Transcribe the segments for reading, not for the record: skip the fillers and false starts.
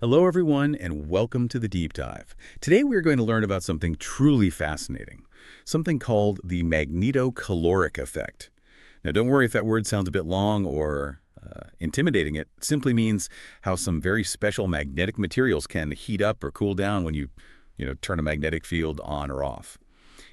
Hello, everyone, and welcome to the Deep Dive. Today, we're going to learn about something truly fascinating, something called the magnetocaloric effect. Now, don't worry if that word sounds a bit long or intimidating. It simply means how some very special magnetic materials can heat up or cool down when you turn a magnetic field on or off.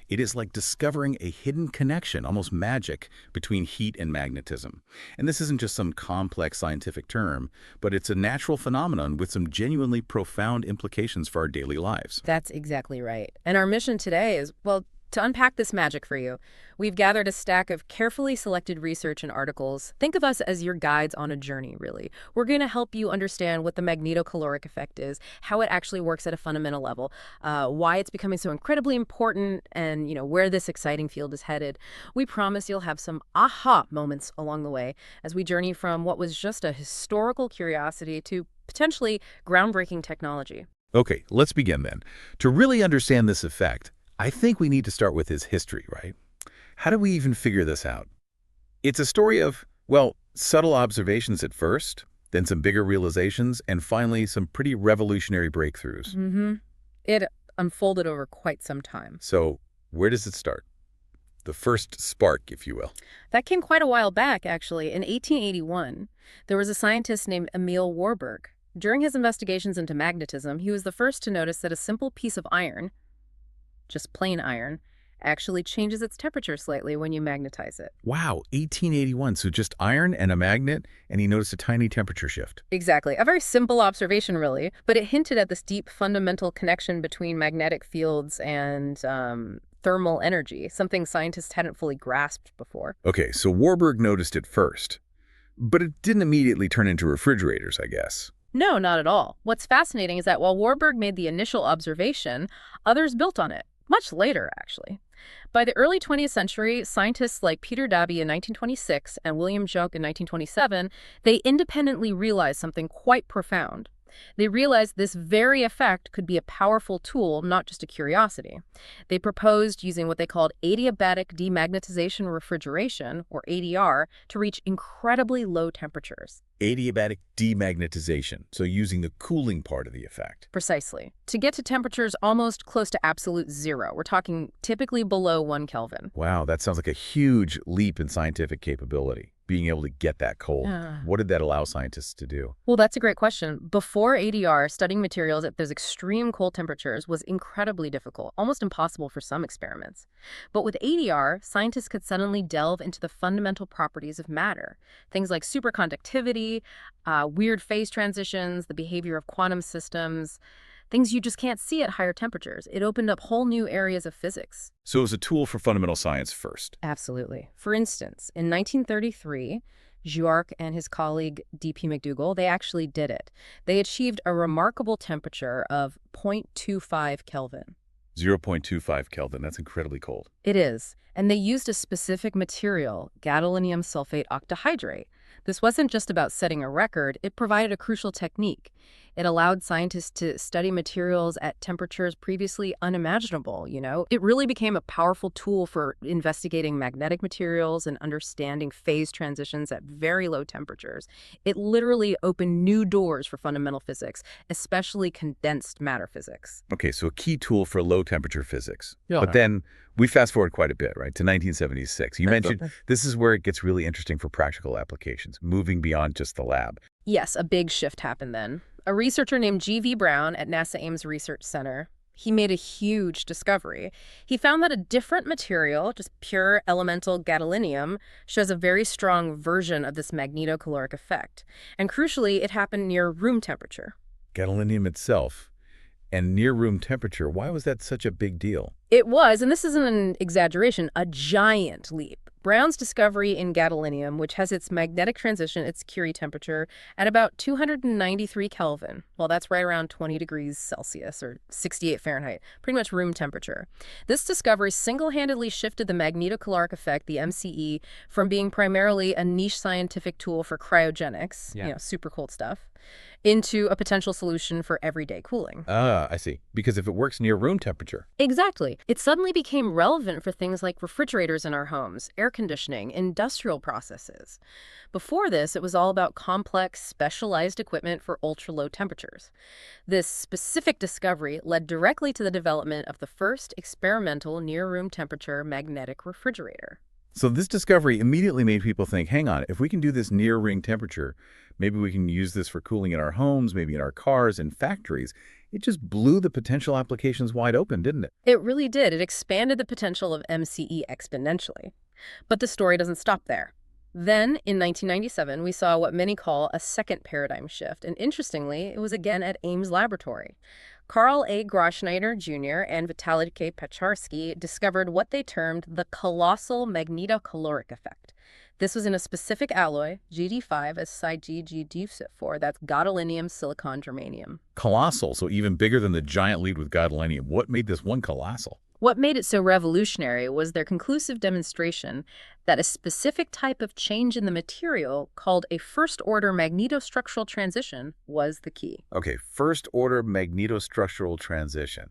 It is like discovering a hidden connection, almost magic, between heat and magnetism. And this isn't just some complex scientific term, but it's a natural phenomenon with some genuinely profound implications for our daily lives. That's exactly right. And our mission today is, well, to unpack this magic for you. We've gathered a stack of carefully selected research and articles. Think of us as your guides on a journey, really. We're going to help you understand what the magnetocaloric effect is, how it actually works at a fundamental level, why it's becoming so incredibly important, and where this exciting field is headed. We promise you'll have some aha moments along the way as we journey from what was just a historical curiosity to potentially groundbreaking technology. Okay, let's begin then. To really understand this effect, I think we need to start with his history, right? How do we even figure this out? It's a story of, well, subtle observations at first, then some bigger realizations, and finally some pretty revolutionary breakthroughs. It unfolded over quite some time. So where does it start? The first spark, if you will. That came quite a while back, actually. In 1881, there was a scientist named Emil Warburg. During his investigations into magnetism, he was the first to notice that a simple piece of iron, just plain iron, actually changes its temperature slightly when you magnetize it. Wow, 1881. So just iron and a magnet, and he noticed a tiny temperature shift. Exactly. A very simple observation, really, but it hinted at this deep fundamental connection between magnetic fields and thermal energy, something scientists hadn't fully grasped before. Okay, so Warburg noticed it first, but it didn't immediately turn into refrigerators, I guess. No, not at all. What's fascinating is that while Warburg made the initial observation, others built on it. Much later, actually. By the early 20th century, scientists like Peter Debye in 1926 and William Jauch in 1927, they independently realized something quite profound. They realized this very effect could be a powerful tool, not just a curiosity. They proposed using what they called adiabatic demagnetization refrigeration, or ADR, to reach incredibly low temperatures. Adiabatic demagnetization, so using the cooling part of the effect. Precisely. To get to temperatures almost close to absolute zero. We're talking typically below 1 Kelvin. Wow, that sounds like a huge leap in scientific capability, being able to get that cold. What did that allow scientists to do? Well, that's a great question. Before ADR, studying materials at those extreme cold temperatures was incredibly difficult, almost impossible for some experiments. But with ADR, scientists could suddenly delve into the fundamental properties of matter, things like superconductivity, weird phase transitions, the behavior of quantum systems, things you just can't see at higher temperatures. It opened up whole new areas of physics. So it was a tool for fundamental science first. Absolutely. For instance, in 1933, Jauch and his colleague D.P. McDougall, they actually did it. They achieved a remarkable temperature of 0.25 Kelvin. 0.25 Kelvin, that's incredibly cold. It is. And they used a specific material, gadolinium sulfate octahydrate. This wasn't just about setting a record, it provided a crucial technique. It allowed scientists to study materials at temperatures previously unimaginable, It really became a powerful tool for investigating magnetic materials and understanding phase transitions at very low temperatures. It literally opened new doors for fundamental physics, especially condensed matter physics. Okay, so a key tool for low temperature physics. Yeah. But then we fast forward quite a bit, right, to 1976. You mentioned this is where it gets really interesting for practical applications, moving beyond just the lab. Yes, a big shift happened then. A researcher named G.V. Brown at NASA Ames Research Center, he made a huge discovery. He found that a different material, just pure elemental gadolinium, shows a very strong version of this magnetocaloric effect. And crucially, it happened near room temperature. Gadolinium itself. And near room temperature, why was that such a big deal? It was, and this isn't an exaggeration, a giant leap. Brown's discovery in gadolinium, which has its magnetic transition, its Curie temperature, at about 293 Kelvin. Well, that's right around 20 degrees Celsius, or 68 Fahrenheit, pretty much room temperature. This discovery single-handedly shifted the magnetocaloric effect, the MCE, from being primarily a niche scientific tool for cryogenics, super cold stuff, into a potential solution for everyday cooling. Ah, I see. Because if it works near room temperature. Exactly. It suddenly became relevant for things like refrigerators in our homes, air conditioning, industrial processes. Before this, it was all about complex, specialized equipment for ultra-low temperatures. This specific discovery led directly to the development of the first experimental near-room temperature magnetic refrigerator. So this discovery immediately made people think, hang on, if we can do this near ring temperature, maybe we can use this for cooling in our homes, maybe in our cars and factories. It just blew the potential applications wide open, didn't it? It really did. It expanded the potential of MCE exponentially. But the story doesn't stop there. Then, in 1997, we saw what many call a second paradigm shift, and interestingly, it was again at Ames Laboratory. Carl A. Groschneider Jr. and Vitaly K. Pecharsky discovered what they termed the colossal magnetocaloric effect. This was in a specific alloy, GD5 as SiGGD4, that's gadolinium silicon germanium. Colossal, so even bigger than the giant lead with gadolinium. What made this one colossal? What made it so revolutionary was their conclusive demonstration that a specific type of change in the material, called a first-order magnetostructural transition, was the key. Okay, first order magnetostructural transition.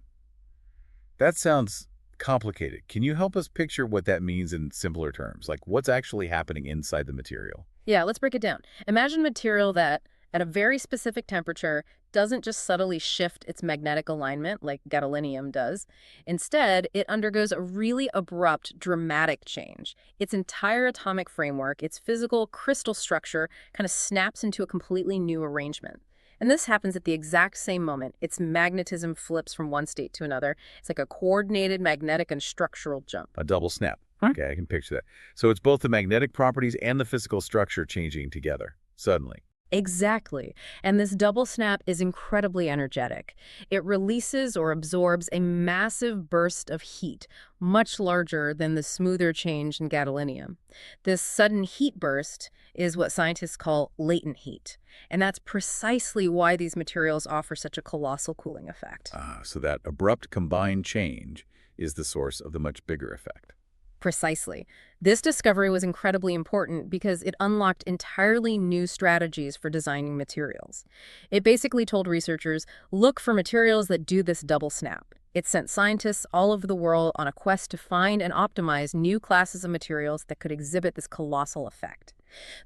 That sounds complicated. Can you help us picture what that means in simpler terms? Like what's actually happening inside the material? Yeah, let's break it down. Imagine material that, at a very specific temperature, doesn't just subtly shift its magnetic alignment like gadolinium does. Instead, it undergoes a really abrupt, dramatic change. Its entire atomic framework, its physical crystal structure, kind of snaps into a completely new arrangement. And this happens at the exact same moment. Its magnetism flips from one state to another. It's like a coordinated magnetic and structural jump. A double snap. Okay, I can picture that. So it's both the magnetic properties and the physical structure changing together, suddenly. Exactly. And this double snap is incredibly energetic. It releases or absorbs a massive burst of heat, much larger than the smoother change in gadolinium. This sudden heat burst is what scientists call latent heat. And that's precisely why these materials offer such a colossal cooling effect. So that abrupt combined change is the source of the much bigger effect. Precisely. This discovery was incredibly important because it unlocked entirely new strategies for designing materials. It basically told researchers, look for materials that do this double snap. It sent scientists all over the world on a quest to find and optimize new classes of materials that could exhibit this colossal effect.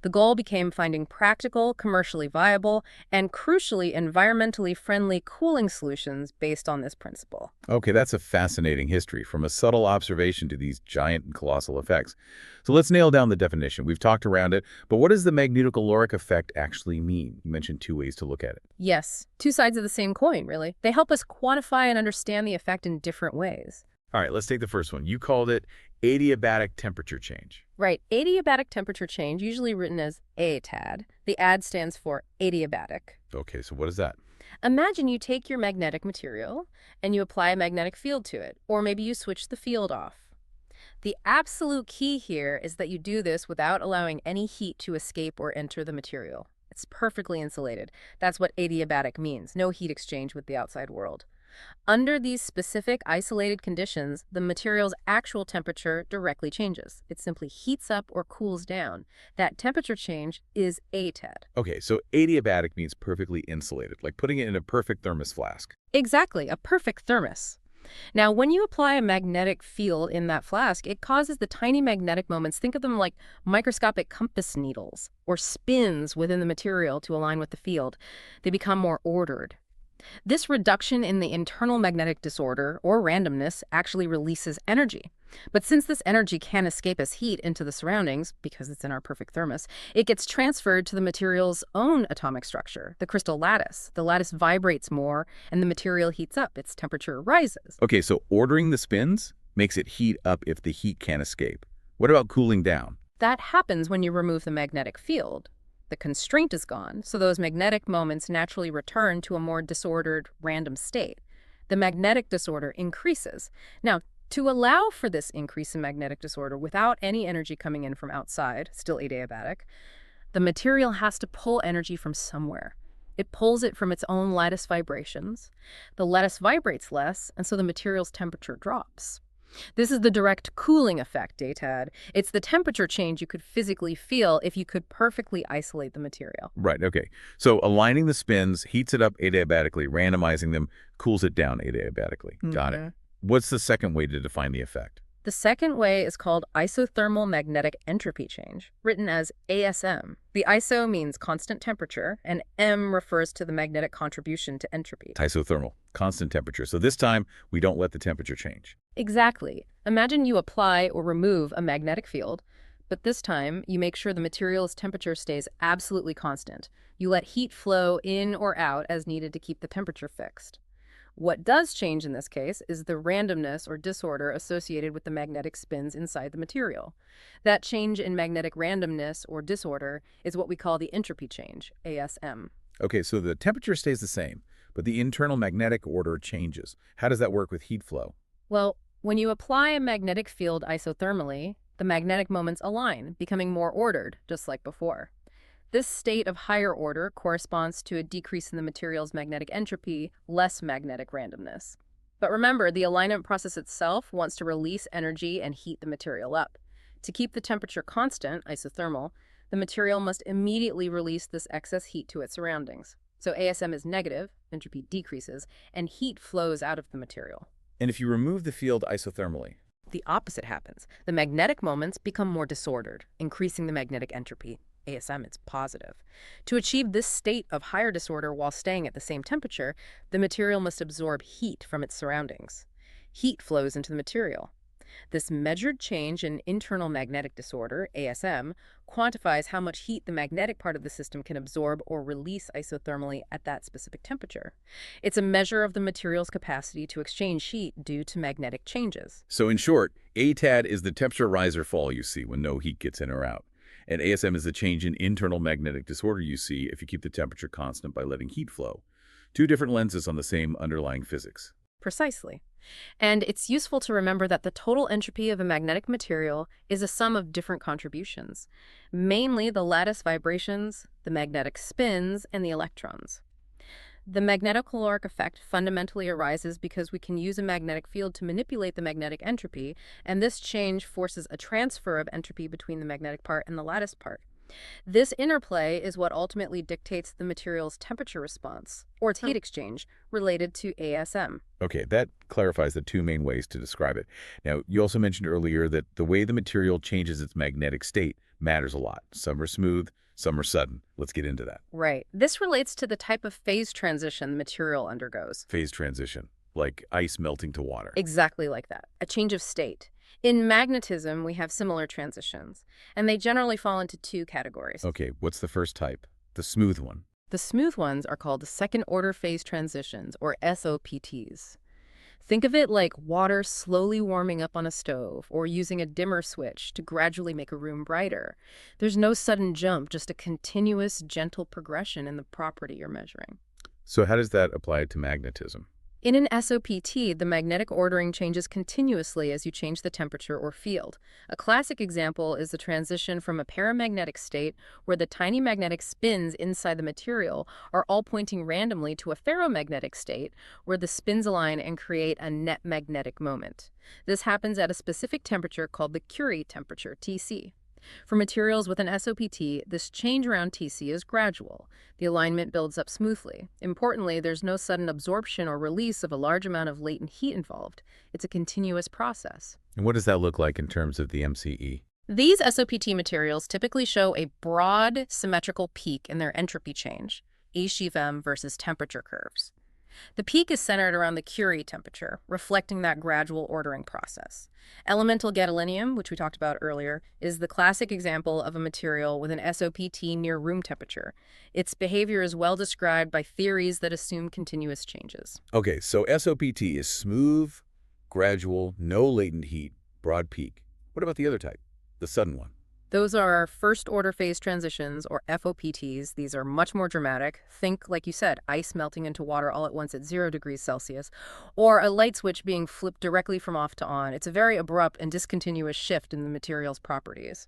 The goal became finding practical, commercially viable, and crucially environmentally friendly cooling solutions based on this principle. Okay, that's a fascinating history, from a subtle observation to these giant and colossal effects. So let's nail down the definition. We've talked around it, but what does the magnetocaloric effect actually mean? You mentioned two ways to look at it. Yes, two sides of the same coin, really. They help us quantify and understand the effect in different ways. All right, let's take the first one. You called it adiabatic temperature change. Right, adiabatic temperature change, usually written as ATAD. The AD stands for adiabatic. Okay, so what is that? Imagine you take your magnetic material and you apply a magnetic field to it, or maybe you switch the field off. The absolute key here is that you do this without allowing any heat to escape or enter the material. It's perfectly insulated. That's what adiabatic means, no heat exchange with the outside world. Under these specific isolated conditions, the material's actual temperature directly changes. It simply heats up or cools down. That temperature change is ATAD. Okay, so adiabatic means perfectly insulated, like putting it in a perfect thermos flask. Exactly, a perfect thermos. Now, when you apply a magnetic field in that flask, it causes the tiny magnetic moments, think of them like microscopic compass needles or spins within the material to align with the field. They become more ordered. This reduction in the internal magnetic disorder, or randomness, actually releases energy. But since this energy can't escape as heat into the surroundings, because it's in our perfect thermos, it gets transferred to the material's own atomic structure, the crystal lattice. The lattice vibrates more, and the material heats up. Its temperature rises. Okay, so ordering the spins makes it heat up if the heat can't escape. What about cooling down? That happens when you remove the magnetic field. The constraint is gone, so those magnetic moments naturally return to a more disordered, random state. The magnetic disorder increases. Now, to allow for this increase in magnetic disorder without any energy coming in from outside, still adiabatic, the material has to pull energy from somewhere. It pulls it from its own lattice vibrations. The lattice vibrates less, and so the material's temperature drops. This is the direct cooling effect, Daytad. It's the temperature change you could physically feel if you could perfectly isolate the material. Right, okay. So aligning the spins heats it up adiabatically, randomizing them cools it down adiabatically. Got it. Mhm. What's the second way to define the effect? The second way is called isothermal magnetic entropy change, written as ASM. The ISO means constant temperature, and M refers to the magnetic contribution to entropy. Isothermal, constant temperature. So this time, we don't let the temperature change. Exactly. Imagine you apply or remove a magnetic field, but this time you make sure the material's temperature stays absolutely constant. You let heat flow in or out as needed to keep the temperature fixed. What does change in this case is the randomness or disorder associated with the magnetic spins inside the material. That change in magnetic randomness or disorder is what we call the entropy change, ASM. Okay, so the temperature stays the same, but the internal magnetic order changes. How does that work with heat flow? Well, when you apply a magnetic field isothermally, the magnetic moments align, becoming more ordered, just like before. This state of higher order corresponds to a decrease in the material's magnetic entropy, less magnetic randomness. But remember, the alignment process itself wants to release energy and heat the material up. To keep the temperature constant, isothermal, the material must immediately release this excess heat to its surroundings. So ASM is negative, entropy decreases, and heat flows out of the material. And if you remove the field isothermally? The opposite happens. The magnetic moments become more disordered, increasing the magnetic entropy. ASM is positive. To achieve this state of higher disorder while staying at the same temperature, the material must absorb heat from its surroundings. Heat flows into the material. This measured change in internal magnetic disorder, ASM, quantifies how much heat the magnetic part of the system can absorb or release isothermally at that specific temperature. It's a measure of the material's capacity to exchange heat due to magnetic changes. So in short, ATAD is the temperature rise or fall you see when no heat gets in or out. And ASM is the change in internal magnetic disorder you see if you keep the temperature constant by letting heat flow. Two different lenses on the same underlying physics. Precisely. And it's useful to remember that the total entropy of a magnetic material is a sum of different contributions, mainly the lattice vibrations, the magnetic spins, and the electrons. The magnetocaloric effect fundamentally arises because we can use a magnetic field to manipulate the magnetic entropy, and this change forces a transfer of entropy between the magnetic part and the lattice part. This interplay is what ultimately dictates the material's temperature response, or its heat exchange, related to ASM. Okay, that clarifies the two main ways to describe it. Now, you also mentioned earlier that the way the material changes its magnetic state matters a lot. Some are smooth, some are sudden. Let's get into that. Right. This relates to the type of phase transition the material undergoes. Phase transition, like ice melting to water. Exactly like that. A change of state. In magnetism, we have similar transitions, and they generally fall into two categories. Okay, what's the first type? The smooth one. The smooth ones are called second-order phase transitions, or SOPTs. Think of it like water slowly warming up on a stove or using a dimmer switch to gradually make a room brighter. There's no sudden jump, just a continuous, gentle progression in the property you're measuring. So how does that apply to magnetism? In an SOPT, the magnetic ordering changes continuously as you change the temperature or field. A classic example is the transition from a paramagnetic state, where the tiny magnetic spins inside the material are all pointing randomly, to a ferromagnetic state, where the spins align and create a net magnetic moment. This happens at a specific temperature called the Curie temperature, TC. For materials with an SOPT, this change around TC is gradual. The alignment builds up smoothly. Importantly, there's no sudden absorption or release of a large amount of latent heat involved. It's a continuous process. And what does that look like in terms of the MCE? These SOPT materials typically show a broad, symmetrical peak in their entropy change, H-M versus temperature curves. The peak is centered around the Curie temperature, reflecting that gradual ordering process. Elemental gadolinium, which we talked about earlier, is the classic example of a material with an SOPT near room temperature. Its behavior is well described by theories that assume continuous changes. Okay, so SOPT is smooth, gradual, no latent heat, broad peak. What about the other type, the sudden one? Those are our first-order phase transitions, or FOPTs. These are much more dramatic. Think, like you said, ice melting into water all at once at 0 degrees Celsius, or a light switch being flipped directly from off to on. It's a very abrupt and discontinuous shift in the material's properties.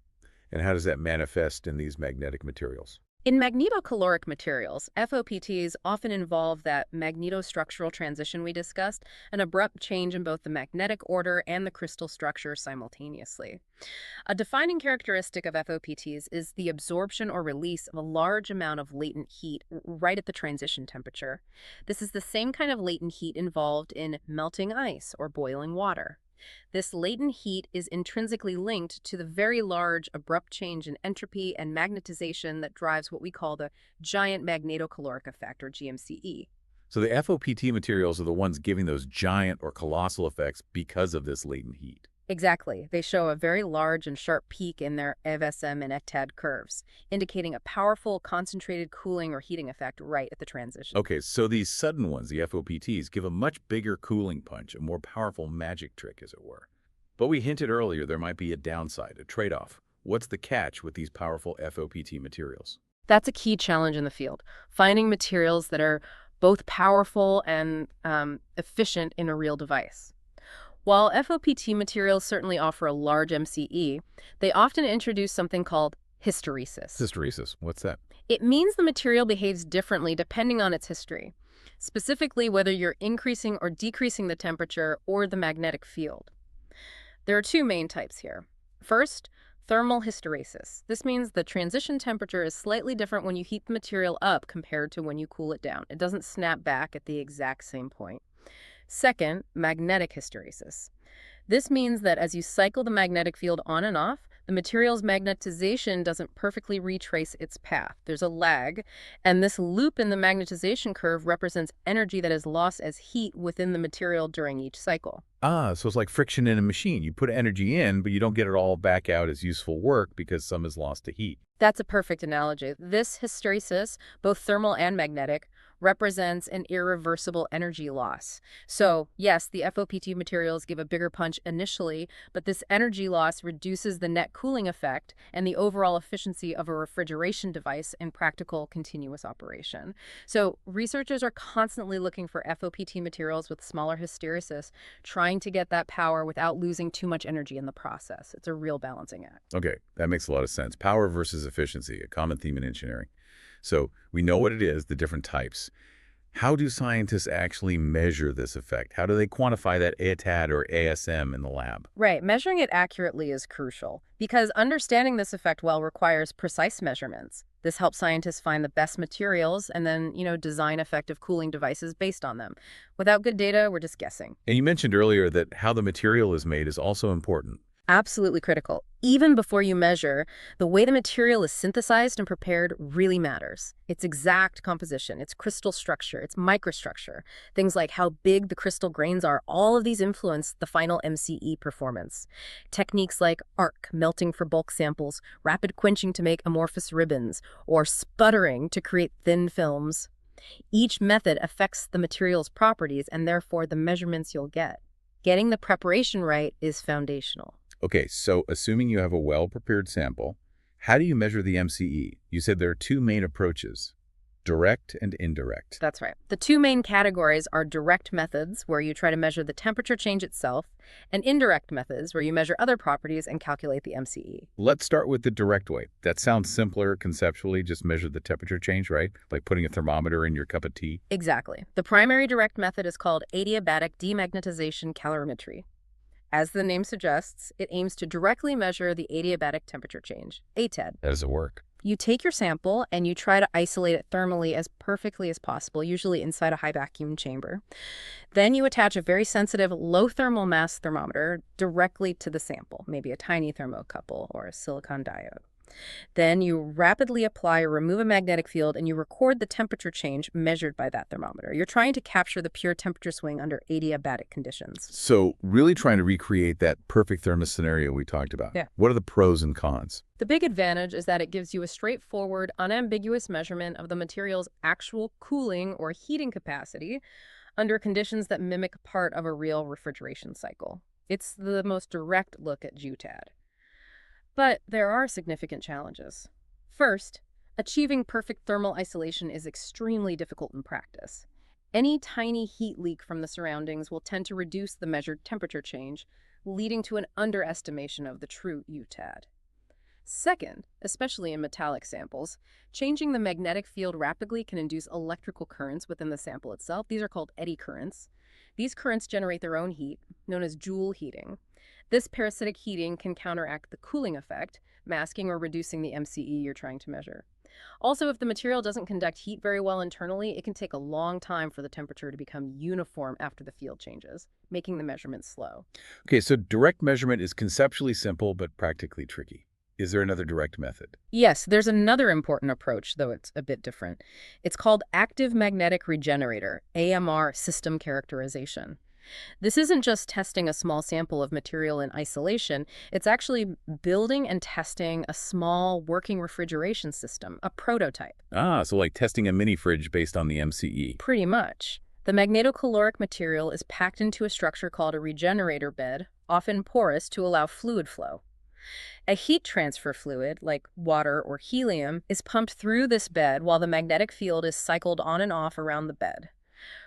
And how does that manifest in these magnetic materials? In magnetocaloric materials, FOPTs often involve that magnetostructural transition we discussed, an abrupt change in both the magnetic order and the crystal structure simultaneously. A defining characteristic of FOPTs is the absorption or release of a large amount of latent heat right at the transition temperature. This is the same kind of latent heat involved in melting ice or boiling water. This latent heat is intrinsically linked to the very large abrupt change in entropy and magnetization that drives what we call the giant magnetocaloric effect, or GMCE. So the FOPT materials are the ones giving those giant or colossal effects because of this latent heat. Exactly. They show a very large and sharp peak in their EV-SM and ECTAD curves, indicating a powerful concentrated cooling or heating effect right at the transition. Okay, so these sudden ones, the FOPTs, give a much bigger cooling punch, a more powerful magic trick, as it were. But we hinted earlier there might be a downside, a trade-off. What's the catch with these powerful FOPT materials? That's a key challenge in the field, finding materials that are both powerful and efficient in a real device. While FOPT materials certainly offer a large MCE, they often introduce something called hysteresis. Hysteresis, what's that? It means the material behaves differently depending on its history, specifically whether you're increasing or decreasing the temperature or the magnetic field. There are two main types here. First, thermal hysteresis. This means the transition temperature is slightly different when you heat the material up compared to when you cool it down. It doesn't snap back at the exact same point. Second, magnetic hysteresis. This means that as you cycle the magnetic field on and off, the material's magnetization doesn't perfectly retrace its path. There's a lag, and this loop in the magnetization curve represents energy that is lost as heat within the material during each cycle. Ah, so it's like friction in a machine. You put energy in, but you don't get it all back out as useful work because some is lost to heat. That's a perfect analogy. This hysteresis, both thermal and magnetic, represents an irreversible energy loss. So, yes, the FOPT materials give a bigger punch initially, but this energy loss reduces the net cooling effect and the overall efficiency of a refrigeration device in practical continuous operation. So, researchers are constantly looking for FOPT materials with smaller hysteresis, trying to get that power without losing too much energy in the process. It's a real balancing act. Okay, that makes a lot of sense. Power versus efficiency, a common theme in engineering. So we know what it is, the different types. How do scientists actually measure this effect? How do they quantify that ETAD or ASM in the lab? Right, measuring it accurately is crucial because understanding this effect well requires precise measurements. This helps scientists find the best materials and then, design effective cooling devices based on them. Without good data, we're just guessing. And you mentioned earlier that how the material is made is also important. Absolutely critical. Even before you measure, the way the material is synthesized and prepared really matters. Its exact composition, its crystal structure, its microstructure, things like how big the crystal grains are, all of these influence the final MCE performance. Techniques like arc, melting for bulk samples, rapid quenching to make amorphous ribbons, or sputtering to create thin films. Each method affects the material's properties and therefore the measurements you'll get. Getting the preparation right is foundational. Okay, so assuming you have a well-prepared sample, how do you measure the MCE? You said there are two main approaches, direct and indirect. That's right. The two main categories are direct methods, where you try to measure the temperature change itself, and indirect methods, where you measure other properties and calculate the MCE. Let's start with the direct way. That sounds simpler conceptually, just measure the temperature change, right? Like putting a thermometer in your cup of tea. Exactly. The primary direct method is called adiabatic demagnetization calorimetry. As the name suggests, it aims to directly measure the adiabatic temperature change, ATED. How does it work? You take your sample and you try to isolate it thermally as perfectly as possible, usually inside a high vacuum chamber. Then you attach a very sensitive low thermal mass thermometer directly to the sample, maybe a tiny thermocouple or a silicon diode. Then you rapidly apply or remove a magnetic field and you record the temperature change measured by that thermometer. You're trying to capture the pure temperature swing under adiabatic conditions. So really trying to recreate that perfect thermos scenario we talked about. Yeah. What are the pros and cons? The big advantage is that it gives you a straightforward, unambiguous measurement of the material's actual cooling or heating capacity under conditions that mimic part of a real refrigeration cycle. It's the most direct look at JUTAD. But there are significant challenges. First, achieving perfect thermal isolation is extremely difficult in practice. Any tiny heat leak from the surroundings will tend to reduce the measured temperature change, leading to an underestimation of the true UTAD. Second, especially in metallic samples, changing the magnetic field rapidly can induce electrical currents within the sample itself. These are called eddy currents. These currents generate their own heat, known as Joule heating. This parasitic heating can counteract the cooling effect, masking or reducing the MCE you're trying to measure. Also, if the material doesn't conduct heat very well internally, it can take a long time for the temperature to become uniform after the field changes, making the measurement slow. Okay, so direct measurement is conceptually simple but practically tricky. Is there another direct method? Yes, there's another important approach, though it's a bit different. It's called active magnetic regenerator, AMR system characterization. This isn't just testing a small sample of material in isolation, it's actually building and testing a small working refrigeration system, a prototype. Ah, so like testing a mini fridge based on the MCE. Pretty much. The magnetocaloric material is packed into a structure called a regenerator bed, often porous to allow fluid flow. A heat transfer fluid, like water or helium, is pumped through this bed while the magnetic field is cycled on and off around the bed.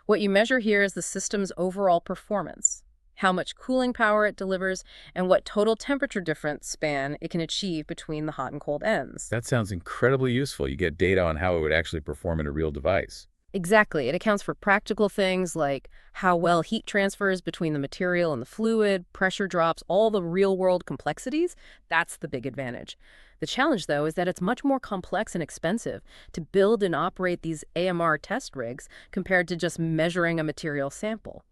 What you measure here is the system's overall performance, how much cooling power it delivers, and what total temperature difference span it can achieve between the hot and cold ends. That sounds incredibly useful. You get data on how it would actually perform in a real device. Exactly. It accounts for practical things like how well heat transfers between the material and the fluid, pressure drops, all the real-world complexities. That's the big advantage. The challenge, though, is that it's much more complex and expensive to build and operate these AMR test rigs compared to just measuring a material sample.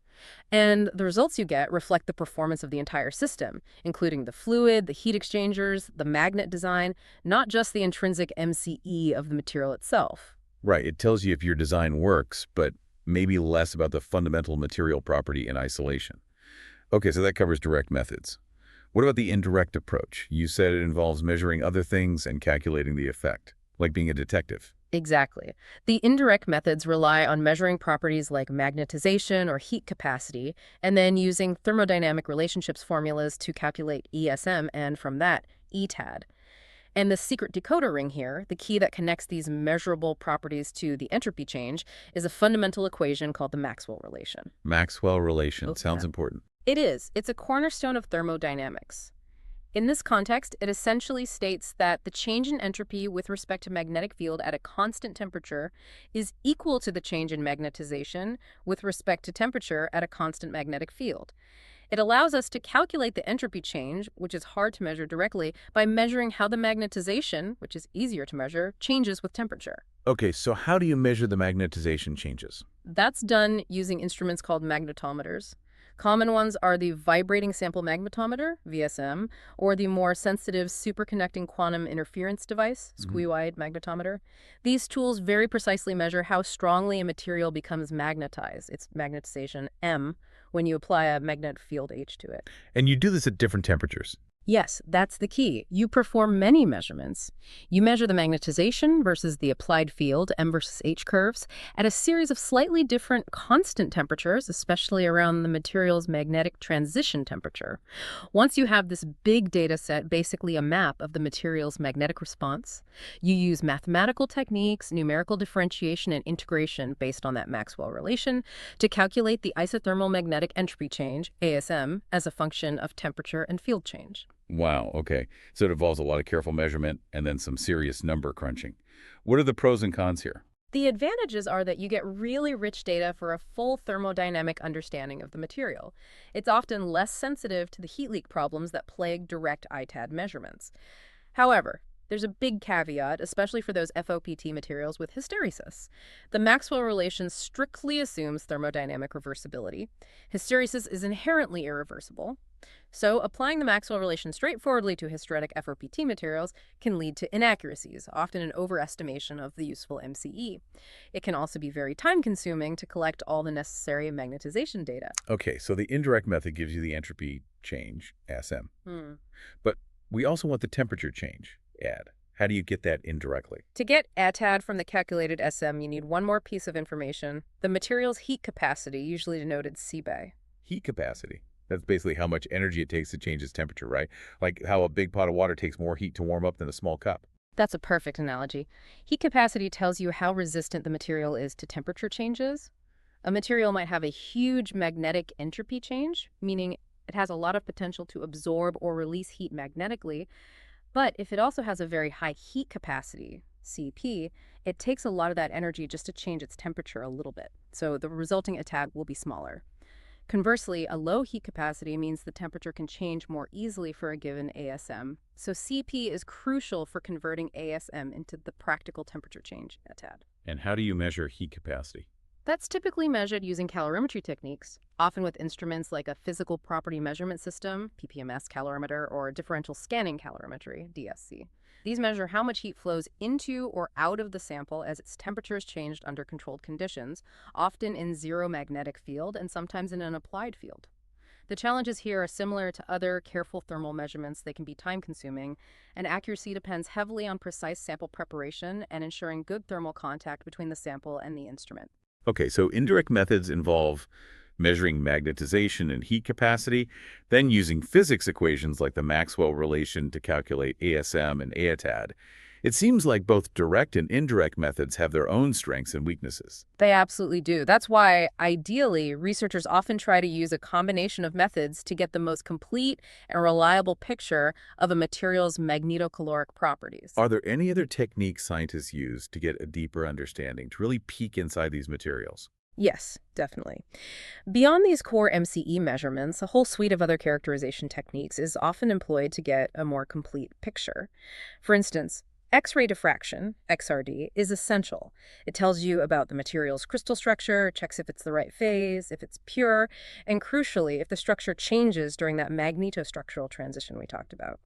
And the results you get reflect the performance of the entire system, including the fluid, the heat exchangers, the magnet design, not just the intrinsic MCE of the material itself. Right, it tells you if your design works, but maybe less about the fundamental material property in isolation. Okay, so that covers direct methods. What about the indirect approach? You said it involves measuring other things and calculating the effect, like being a detective. Exactly. The indirect methods rely on measuring properties like magnetization or heat capacity, and then using thermodynamic relationships formulas to calculate ESM and, from that, ETAD. And the secret decoder ring here, the key that connects these measurable properties to the entropy change, is a fundamental equation called the Maxwell relation. Maxwell relation. Sounds Yeah. important. It is. It's a cornerstone of thermodynamics. In this context, it essentially states that the change in entropy with respect to magnetic field at a constant temperature is equal to the change in magnetization with respect to temperature at a constant magnetic field. It allows us to calculate the entropy change, which is hard to measure directly, by measuring how the magnetization, which is easier to measure, changes with temperature. Okay, so how do you measure the magnetization changes? That's done using instruments called magnetometers. Common ones are the vibrating sample magnetometer, VSM, or the more sensitive superconducting quantum interference device, SQUI magnetometer. These tools very precisely measure how strongly a material becomes magnetized, its magnetization M, when you apply a magnetic field H to it. And you do this at different temperatures. Yes, that's the key. You perform many measurements. You measure the magnetization versus the applied field, M versus H curves, at a series of slightly different constant temperatures, especially around the material's magnetic transition temperature. Once you have this big data set, basically a map of the material's magnetic response, you use mathematical techniques, numerical differentiation, and integration based on that Maxwell relation to calculate the isothermal magnetic entropy change, ASM, as a function of temperature and field change. Wow, okay. So it involves a lot of careful measurement and then some serious number crunching. What are the pros and cons here? The advantages are that you get really rich data for a full thermodynamic understanding of the material. It's often less sensitive to the heat leak problems that plague direct ITAD measurements. However, there's a big caveat, especially for those FOPT materials with hysteresis. The Maxwell relation strictly assumes thermodynamic reversibility. Hysteresis is inherently irreversible. So applying the Maxwell relation straightforwardly to hysteretic FOPT materials can lead to inaccuracies, often an overestimation of the useful MCE. It can also be very time-consuming to collect all the necessary magnetization data. Okay, so the indirect method gives you the entropy change, SM. But we also want the temperature change, AD. How do you get that indirectly? To get ATAD from the calculated SM, you need one more piece of information, the material's heat capacity, usually denoted Seebay. Heat capacity. That's basically how much energy it takes to change its temperature, right? Like how a big pot of water takes more heat to warm up than a small cup. That's a perfect analogy. Heat capacity tells you how resistant the material is to temperature changes. A material might have a huge magnetic entropy change, meaning it has a lot of potential to absorb or release heat magnetically, But if it also has a very high heat capacity, CP, it takes a lot of that energy just to change its temperature a little bit. So the resulting ATAG will be smaller. Conversely, a low heat capacity means the temperature can change more easily for a given ASM. So CP is crucial for converting ASM into the practical temperature change, ATAD. And how do you measure heat capacity? That's typically measured using calorimetry techniques, often with instruments like a physical property measurement system, PPMS calorimeter, or differential scanning calorimetry, DSC. These measure how much heat flows into or out of the sample as its temperature is changed under controlled conditions, often in zero magnetic field and sometimes in an applied field. The challenges here are similar to other careful thermal measurements. They can be time-consuming, and accuracy depends heavily on precise sample preparation and ensuring good thermal contact between the sample and the instrument. Okay, so indirect methods involve measuring magnetization and heat capacity, then using physics equations like the Maxwell relation to calculate ASM and ATAD. It seems like both direct and indirect methods have their own strengths and weaknesses. They absolutely do. That's why, ideally, researchers often try to use a combination of methods to get the most complete and reliable picture of a material's magnetocaloric properties. Are there any other techniques scientists use to get a deeper understanding, to really peek inside these materials? Yes, definitely. Beyond these core MCE measurements, a whole suite of other characterization techniques is often employed to get a more complete picture. For instance, X-ray diffraction, XRD, is essential. It tells you about the material's crystal structure, checks if it's the right phase, if it's pure, and crucially, if the structure changes during that magnetostructural transition we talked about.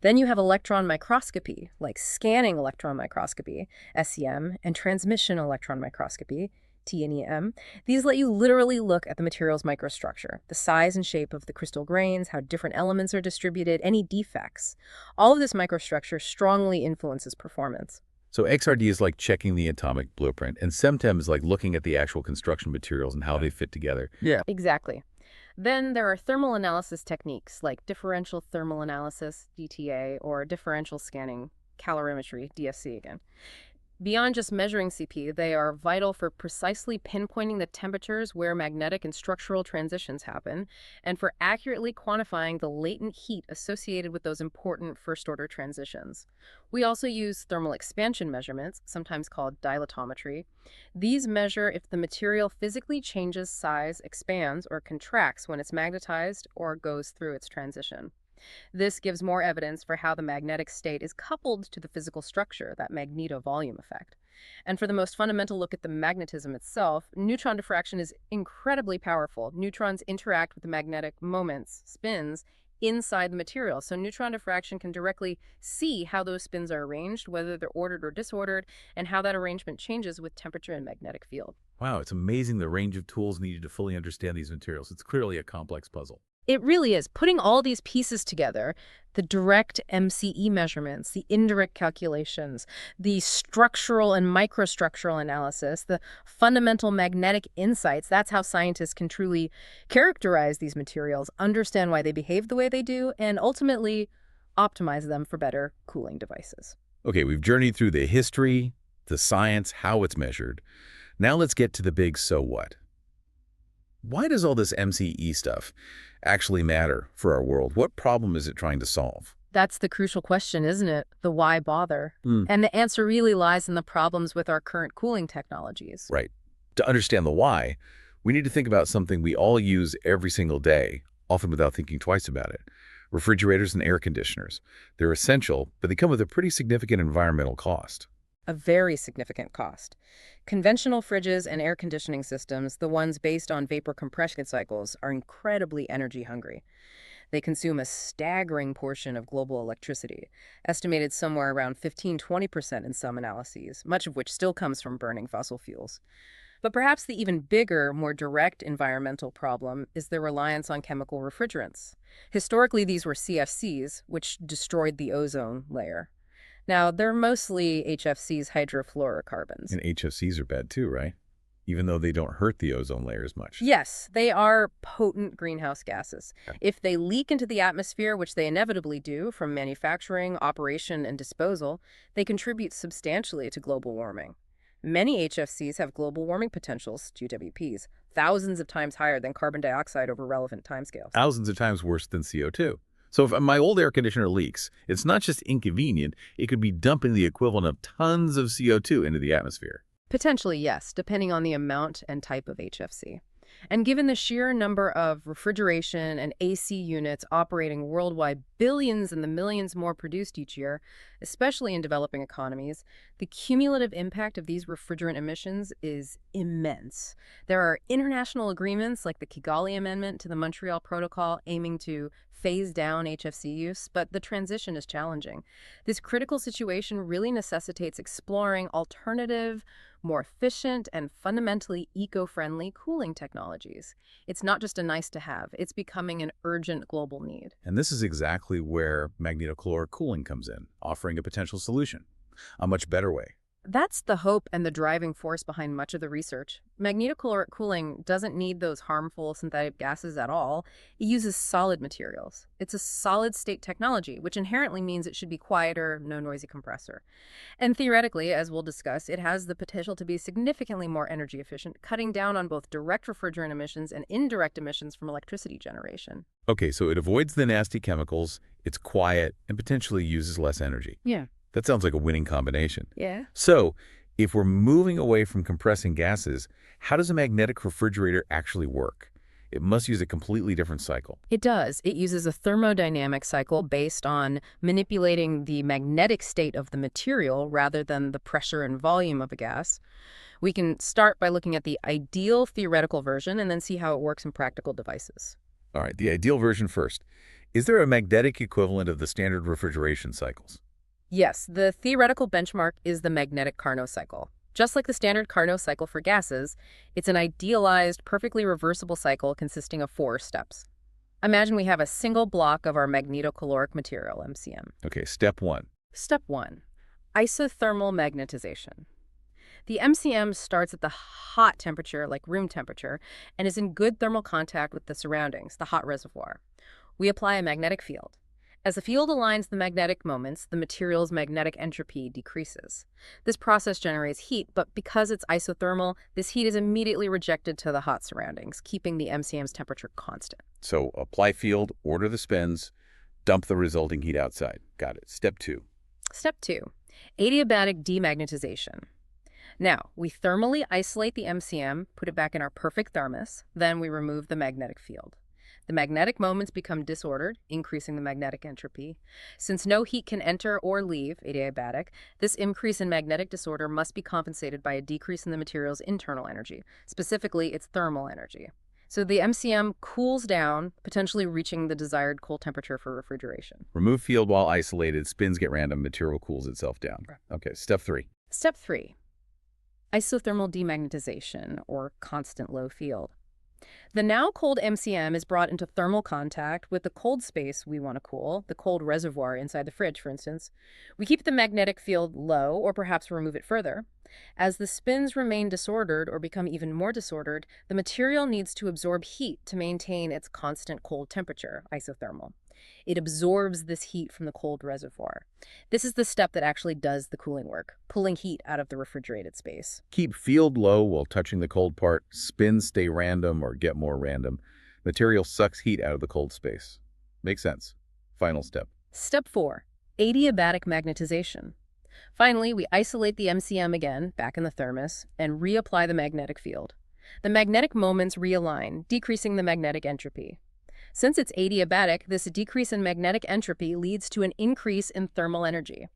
Then you have electron microscopy, like scanning electron microscopy, SEM, and transmission electron microscopy, TNEM. These let you literally look at the material's microstructure, the size and shape of the crystal grains, how different elements are distributed, any defects. All of this microstructure strongly influences performance. So XRD is like checking the atomic blueprint, and SEMTEM is like looking at the actual construction materials and how they fit together. Yeah. Exactly. Then there are thermal analysis techniques like differential thermal analysis, DTA, or differential scanning, calorimetry, DSC again. Beyond just measuring CP, they are vital for precisely pinpointing the temperatures where magnetic and structural transitions happen, and for accurately quantifying the latent heat associated with those important first-order transitions. We also use thermal expansion measurements, sometimes called dilatometry. These measure if the material physically changes size, expands, or contracts when it's magnetized or goes through its transition. This gives more evidence for how the magnetic state is coupled to the physical structure, that magneto-volume effect. And for the most fundamental look at the magnetism itself, neutron diffraction is incredibly powerful. Neutrons interact with the magnetic moments, spins, inside the material. So neutron diffraction can directly see how those spins are arranged, whether they're ordered or disordered, and how that arrangement changes with temperature and magnetic field. Wow, it's amazing the range of tools needed to fully understand these materials. It's clearly a complex puzzle. It really is. Putting all these pieces together, the direct MCE measurements, the indirect calculations, the structural and microstructural analysis, the fundamental magnetic insights, that's how scientists can truly characterize these materials, understand why they behave the way they do, and ultimately optimize them for better cooling devices. Okay, we've journeyed through the history, the science, how it's measured. Now let's get to the big so what. Why does all this MCE stuff actually matter for our world? What problem is it trying to solve? That's the crucial question, isn't it? The why bother? And the answer really lies in the problems with our current cooling technologies. Right. To understand the why, we need to think about something we all use every single day, often without thinking twice about it. Refrigerators and air conditioners. They're essential, but they come with a pretty significant environmental cost. A very significant cost. Conventional fridges and air conditioning systems, the ones based on vapor compression cycles, are incredibly energy hungry. They consume a staggering portion of global electricity, estimated somewhere around 15–20% in some analyses, much of which still comes from burning fossil fuels. But perhaps the even bigger, more direct environmental problem is their reliance on chemical refrigerants. Historically, these were CFCs, which destroyed the ozone layer. Now, they're mostly HFCs, hydrofluorocarbons. And HFCs are bad too, right? Even though they don't hurt the ozone layer as much. Yes, they are potent greenhouse gases. If they leak into the atmosphere, which they inevitably do from manufacturing, operation, and disposal, they contribute substantially to global warming. Many HFCs have global warming potentials, GWPs, thousands of times higher than carbon dioxide over relevant timescales. Thousands of times worse than CO2. So if my old air conditioner leaks, it's not just inconvenient, it could be dumping the equivalent of tons of CO2 into the atmosphere. Potentially, yes, depending on the amount and type of HFC. And given the sheer number of refrigeration and AC units operating worldwide, billions and the millions more produced each year, especially in developing economies, the cumulative impact of these refrigerant emissions is immense. There are international agreements like the Kigali Amendment to the Montreal Protocol aiming to phase down HFC use, but the transition is challenging. This critical situation really necessitates exploring alternative, more efficient, and fundamentally eco-friendly cooling technologies. It's not just a nice to have, it's becoming an urgent global need. And this is exactly where magnetocaloric cooling comes in, offering a potential solution, a much better way. That's the hope and the driving force behind much of the research. Magnetocaloric cooling doesn't need those harmful synthetic gases at all. It uses solid materials. It's a solid-state technology, which inherently means it should be quieter, no noisy compressor. And theoretically, as we'll discuss, it has the potential to be significantly more energy efficient, cutting down on both direct refrigerant emissions and indirect emissions from electricity generation. Okay, so it avoids the nasty chemicals, it's quiet, and potentially uses less energy. Yeah. That sounds like a winning combination. Yeah. So, if we're moving away from compressing gases, how does a magnetic refrigerator actually work? It must use a completely different cycle. It does. It uses a thermodynamic cycle based on manipulating the magnetic state of the material rather than the pressure and volume of a gas. We can start by looking at the ideal theoretical version and then see how it works in practical devices. All right, the ideal version first. Is there a magnetic equivalent of the standard refrigeration cycles? Yes, the theoretical benchmark is the magnetic Carnot cycle. Just like the standard Carnot cycle for gases, it's an idealized, perfectly reversible cycle consisting of 4 steps. Imagine we have a single block of our magnetocaloric material, MCM. Okay, step 1. Step 1, isothermal magnetization. The MCM starts at the hot temperature, like room temperature, and is in good thermal contact with the surroundings, the hot reservoir. We apply a magnetic field. As the field aligns the magnetic moments, the material's magnetic entropy decreases. This process generates heat, but because it's isothermal, this heat is immediately rejected to the hot surroundings, keeping the MCM's temperature constant. So apply field, order the spins, dump the resulting heat outside. Got it. Step 2. Step 2, adiabatic demagnetization. Now, we thermally isolate the MCM, put it back in our perfect thermos, then we remove the magnetic field. The magnetic moments become disordered, increasing the magnetic entropy. Since no heat can enter or leave, adiabatic, this increase in magnetic disorder must be compensated by a decrease in the material's internal energy, specifically its thermal energy. So the MCM cools down, potentially reaching the desired cold temperature for refrigeration. Remove field while isolated, spins get random, material cools itself down. Right. Okay, step 3. Step 3, isothermal demagnetization, or constant low field. The now cold MCM is brought into thermal contact with the cold space we want to cool, the cold reservoir inside the fridge, for instance. We keep the magnetic field low, or perhaps remove it further. As the spins remain disordered or become even more disordered, the material needs to absorb heat to maintain its constant cold temperature, isothermal. It absorbs this heat from the cold reservoir. This is the step that actually does the cooling work, pulling heat out of the refrigerated space. Keep field low while touching the cold part. Spins stay random or get more random. Material sucks heat out of the cold space. Makes sense. Final step. Step 4, adiabatic magnetization. Finally, we isolate the MCM again, back in the thermos, and reapply the magnetic field. The magnetic moments realign, decreasing the magnetic entropy. Since it's adiabatic, this decrease in magnetic entropy leads to an increase in thermal energy.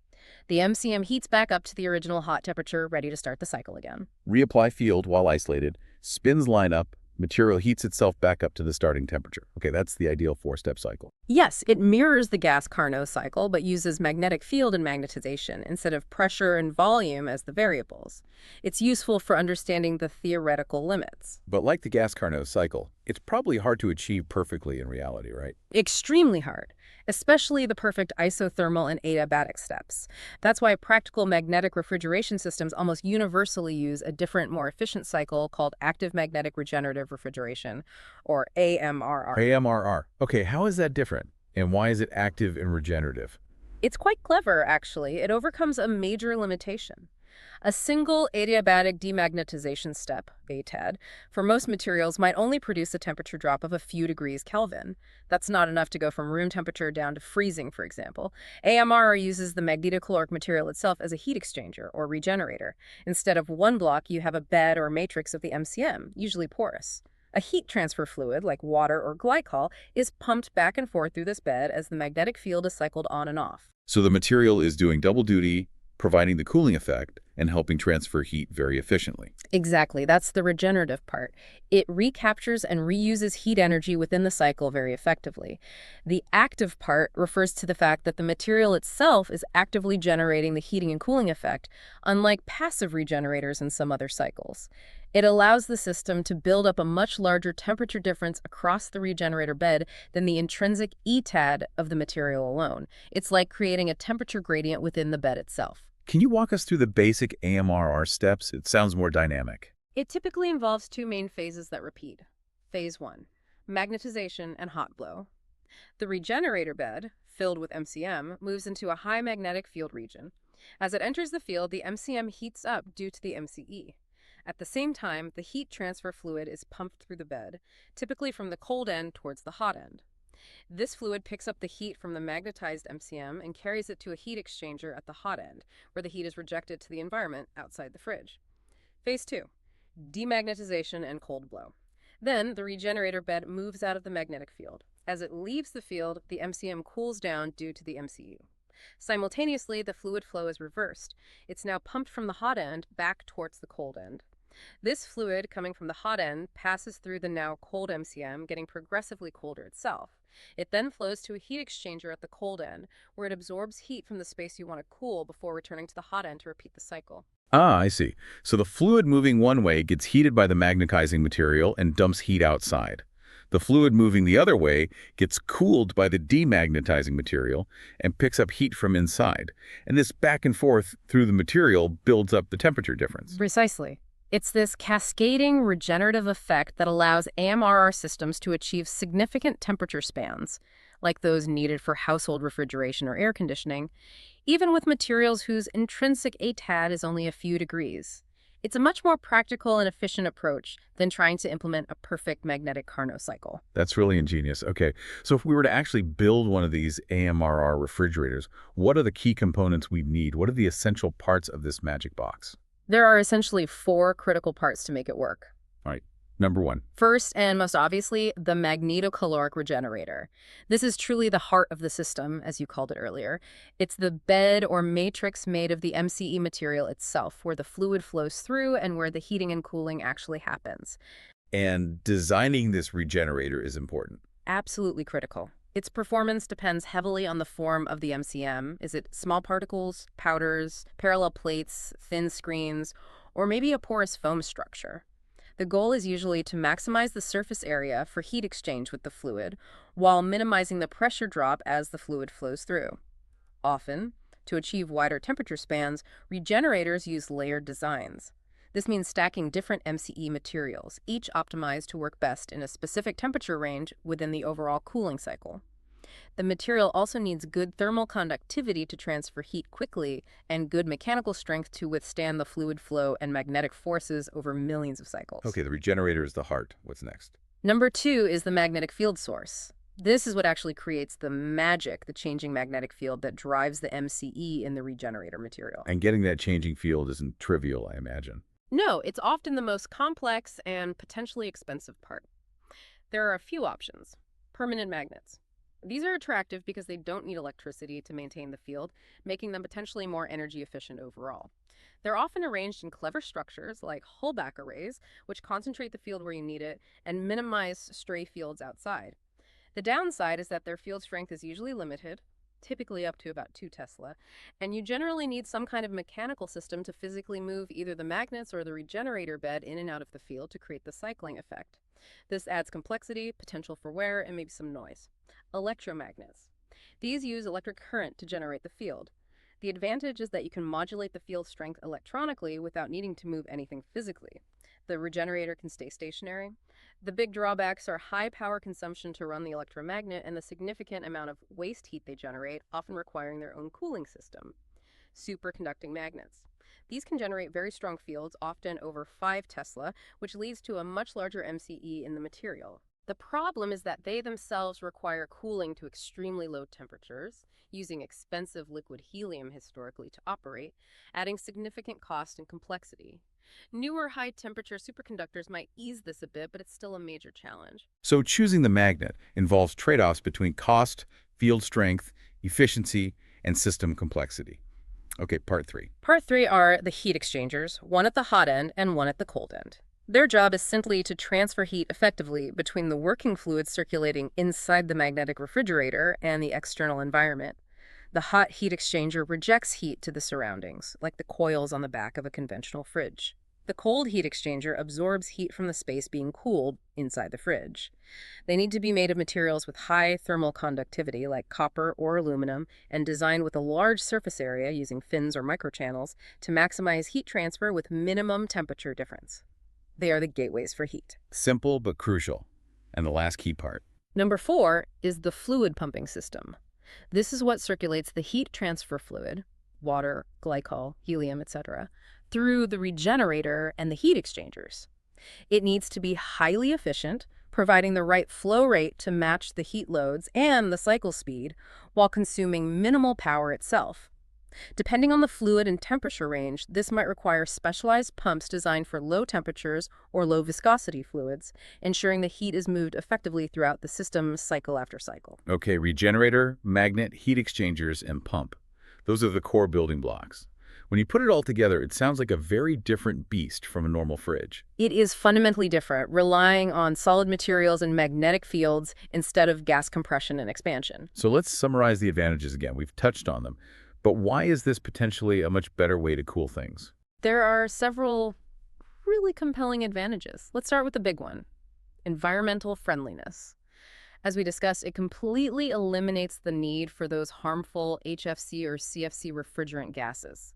The MCM heats back up to the original hot temperature, ready to start the cycle again. Reapply field while isolated. Spins line up. Material heats itself back up to the starting temperature. Okay, that's the ideal 4-step cycle. Yes, it mirrors the gas Carnot cycle, but uses magnetic field and magnetization instead of pressure and volume as the variables. It's useful for understanding the theoretical limits. But like the gas Carnot cycle, it's probably hard to achieve perfectly in reality, right? Extremely hard, especially the perfect isothermal and adiabatic steps. That's why practical magnetic refrigeration systems almost universally use a different, more efficient cycle called active magnetic regenerative refrigeration, or AMRR. AMRR. Okay, how is that different? And why is it active and regenerative? It's quite clever, actually. It overcomes a major limitation. A single adiabatic demagnetization step, ATAD, for most materials might only produce a temperature drop of a few degrees Kelvin. That's not enough to go from room temperature down to freezing, for example. AMR uses the magnetocaloric material itself as a heat exchanger or regenerator. Instead of one block, you have a bed or matrix of the MCM, usually porous. A heat transfer fluid, like water or glycol, is pumped back and forth through this bed as the magnetic field is cycled on and off. So the material is doing double duty, providing the cooling effect and helping transfer heat very efficiently. Exactly, that's the regenerative part. It recaptures and reuses heat energy within the cycle very effectively. The active part refers to the fact that the material itself is actively generating the heating and cooling effect, unlike passive regenerators in some other cycles. It allows the system to build up a much larger temperature difference across the regenerator bed than the intrinsic ETAD of the material alone. It's like creating a temperature gradient within the bed itself. Can you walk us through the basic AMRR steps? It sounds more dynamic. It typically involves two main phases that repeat. Phase 1, magnetization and hot blow. The regenerator bed, filled with MCM, moves into a high magnetic field region. As it enters the field, the MCM heats up due to the MCE. At the same time, the heat transfer fluid is pumped through the bed, typically from the cold end towards the hot end. This fluid picks up the heat from the magnetized MCM and carries it to a heat exchanger at the hot end, where the heat is rejected to the environment outside the fridge. Phase 2, demagnetization and cold blow. Then, the regenerator bed moves out of the magnetic field. As it leaves the field, the MCM cools down due to the MCU. Simultaneously, the fluid flow is reversed. It's now pumped from the hot end back towards the cold end. This fluid, coming from the hot end, passes through the now cold MCM, getting progressively colder itself. It then flows to a heat exchanger at the cold end, where it absorbs heat from the space you want to cool before returning to the hot end to repeat the cycle. Ah, I see. So the fluid moving one way gets heated by the magnetizing material and dumps heat outside. The fluid moving the other way gets cooled by the demagnetizing material and picks up heat from inside. And this back and forth through the material builds up the temperature difference. Precisely. It's this cascading regenerative effect that allows AMRR systems to achieve significant temperature spans, like those needed for household refrigeration or air conditioning, even with materials whose intrinsic ATAD is only a few degrees. It's a much more practical and efficient approach than trying to implement a perfect magnetic Carnot cycle. That's really ingenious. Okay, so if we were to actually build one of these AMRR refrigerators, what are the key components we'd need? What are the essential parts of this magic box? There are essentially 4 critical parts to make it work. All right, number 1. First, and most obviously, the magnetocaloric regenerator. This is truly the heart of the system, as you called it earlier. It's the bed or matrix made of the MCE material itself, where the fluid flows through and where the heating and cooling actually happens. And designing this regenerator is important. Absolutely critical. Its performance depends heavily on the form of the MCM. Is it small particles, powders, parallel plates, thin screens, or maybe a porous foam structure? The goal is usually to maximize the surface area for heat exchange with the fluid, while minimizing the pressure drop as the fluid flows through. Often, to achieve wider temperature spans, regenerators use layered designs. This means stacking different MCE materials, each optimized to work best in a specific temperature range within the overall cooling cycle. The material also needs good thermal conductivity to transfer heat quickly and good mechanical strength to withstand the fluid flow and magnetic forces over millions of cycles. Okay, the regenerator is the heart. What's next? Number 2 is the magnetic field source. This is what actually creates the magic, the changing magnetic field that drives the MCE in the regenerator material. And getting that changing field isn't trivial, I imagine. No, it's often the most complex and potentially expensive part. There are a few options. Permanent magnets. These are attractive because they don't need electricity to maintain the field, making them potentially more energy efficient overall. They're often arranged in clever structures like Hullback arrays, which concentrate the field where you need it and minimize stray fields outside. The downside is that their field strength is usually limited, typically up to about 2 Tesla, and you generally need some kind of mechanical system to physically move either the magnets or the regenerator bed in and out of the field to create the cycling effect. This adds complexity, potential for wear, and maybe some noise. Electromagnets. These use electric current to generate the field. The advantage is that you can modulate the field strength electronically without needing to move anything physically. The regenerator can stay stationary. The big drawbacks are high power consumption to run the electromagnet and the significant amount of waste heat they generate, often requiring their own cooling system. Superconducting magnets. These can generate very strong fields, often over 5 Tesla, which leads to a much larger MCE in the material. The problem is that they themselves require cooling to extremely low temperatures, using expensive liquid helium historically to operate, adding significant cost and complexity. Newer high-temperature superconductors might ease this a bit, but it's still a major challenge. So choosing the magnet involves trade-offs between cost, field strength, efficiency, and system complexity. Okay, part 3. Part 3 are the heat exchangers, one at the hot end and one at the cold end. Their job is simply to transfer heat effectively between the working fluids circulating inside the magnetic refrigerator and the external environment. The hot heat exchanger rejects heat to the surroundings, like the coils on the back of a conventional fridge. The cold heat exchanger absorbs heat from the space being cooled inside the fridge. They need to be made of materials with high thermal conductivity, like copper or aluminum, and designed with a large surface area using fins or microchannels to maximize heat transfer with minimum temperature difference. They are the gateways for heat. Simple but crucial. And the last key part. Number 4 is the fluid pumping system. This is what circulates the heat transfer fluid, water, glycol, helium, etc., through the regenerator and the heat exchangers. It needs to be highly efficient, providing the right flow rate to match the heat loads and the cycle speed, while consuming minimal power itself. Depending on the fluid and temperature range, this might require specialized pumps designed for low temperatures or low viscosity fluids, ensuring the heat is moved effectively throughout the system cycle after cycle. Okay, regenerator, magnet, heat exchangers, and pump. Those are the core building blocks. When you put it all together, it sounds like a very different beast from a normal fridge. It is fundamentally different, relying on solid materials and magnetic fields instead of gas compression and expansion. So let's summarize the advantages again. We've touched on them. But why is this potentially a much better way to cool things? There are several really compelling advantages. Let's start with the big one: environmental friendliness. As we discussed, it completely eliminates the need for those harmful HFC or CFC refrigerant gases.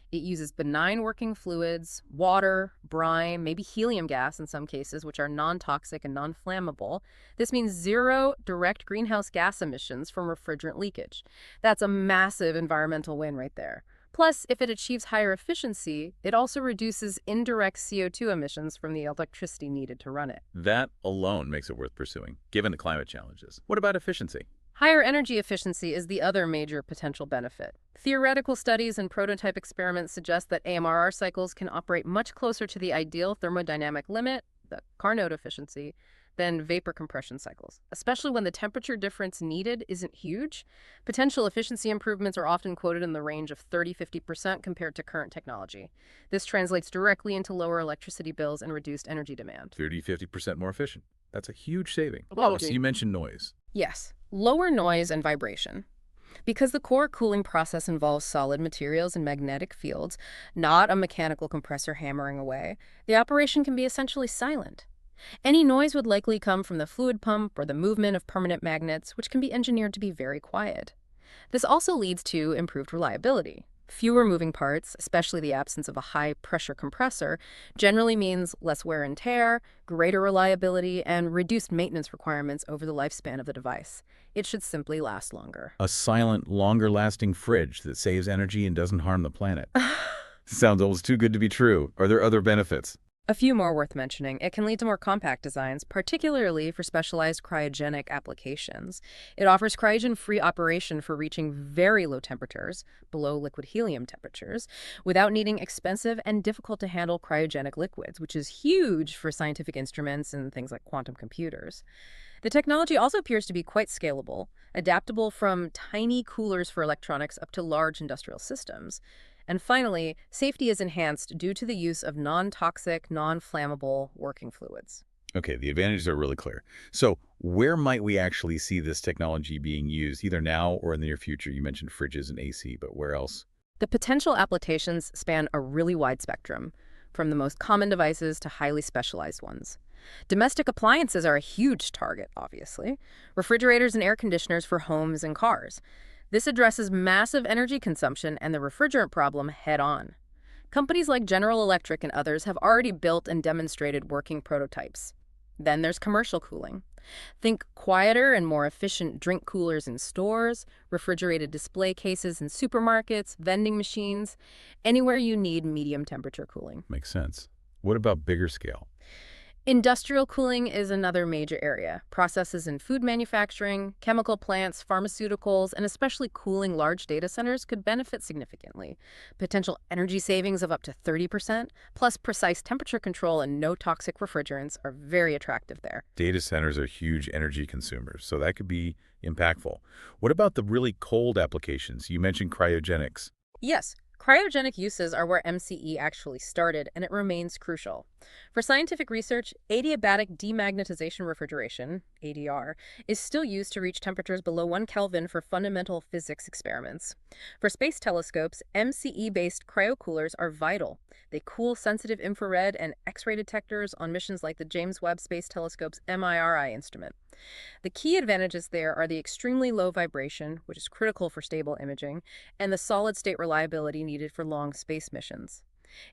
It uses benign working fluids, water, brine, maybe helium gas in some cases, which are non-toxic and non-flammable. This means zero direct greenhouse gas emissions from refrigerant leakage. That's a massive environmental win right there. Plus, if it achieves higher efficiency, it also reduces indirect CO2 emissions from the electricity needed to run it. That alone makes it worth pursuing, given the climate challenges. What about efficiency? Higher energy efficiency is the other major potential benefit. Theoretical studies and prototype experiments suggest that AMRR cycles can operate much closer to the ideal thermodynamic limit, the Carnot efficiency, than vapor compression cycles, especially when the temperature difference needed isn't huge. Potential efficiency improvements are often quoted in the range of 30–50% compared to current technology. This translates directly into lower electricity bills and reduced energy demand. 30–50% more efficient. That's a huge saving. Well, So you mentioned noise. Yes, lower noise and vibration. Because the core cooling process involves solid materials and magnetic fields, not a mechanical compressor hammering away, the operation can be essentially silent. Any noise would likely come from the fluid pump or the movement of permanent magnets, which can be engineered to be very quiet. This also leads to improved reliability. Fewer moving parts, especially the absence of a high-pressure compressor, generally means less wear and tear, greater reliability, and reduced maintenance requirements over the lifespan of the device. It should simply last longer. A silent, longer-lasting fridge that saves energy and doesn't harm the planet. Sounds almost too good to be true. Are there other benefits? A few more worth mentioning. It can lead to more compact designs, particularly for specialized cryogenic applications. It offers cryogen-free operation for reaching very low temperatures, below liquid helium temperatures, without needing expensive and difficult-to-handle cryogenic liquids, which is huge for scientific instruments and things like quantum computers. The technology also appears to be quite scalable, adaptable from tiny coolers for electronics up to large industrial systems. And finally, safety is enhanced due to the use of non-toxic, non-flammable working fluids. Okay, the advantages are really clear. So where might we actually see this technology being used, either now or in the near future? You mentioned fridges and AC, but where else? The potential applications span a really wide spectrum, from the most common devices to highly specialized ones. Domestic appliances are a huge target, obviously. Refrigerators and air conditioners for homes and cars. This addresses massive energy consumption and the refrigerant problem head-on. Companies like General Electric and others have already built and demonstrated working prototypes. Then there's commercial cooling. Think quieter and more efficient drink coolers in stores, refrigerated display cases in supermarkets, vending machines, anywhere you need medium temperature cooling. Makes sense. What about bigger scale? Industrial cooling is another major area. Processes in food manufacturing, chemical plants, pharmaceuticals, and especially cooling large data centers could benefit significantly. Potential energy savings of up to 30%, plus precise temperature control and no toxic refrigerants are very attractive there. Data centers are huge energy consumers, so that could be impactful. What about the really cold applications? You mentioned cryogenics. Yes, cryogenic uses are where MCE actually started, and it remains crucial. For scientific research, adiabatic demagnetization refrigeration, ADR, is still used to reach temperatures below 1 Kelvin for fundamental physics experiments. For space telescopes, MCE-based cryocoolers are vital. They cool sensitive infrared and X-ray detectors on missions like the James Webb Space Telescope's MIRI instrument. The key advantages there are the extremely low vibration, which is critical for stable imaging, and the solid-state reliability needed for long space missions.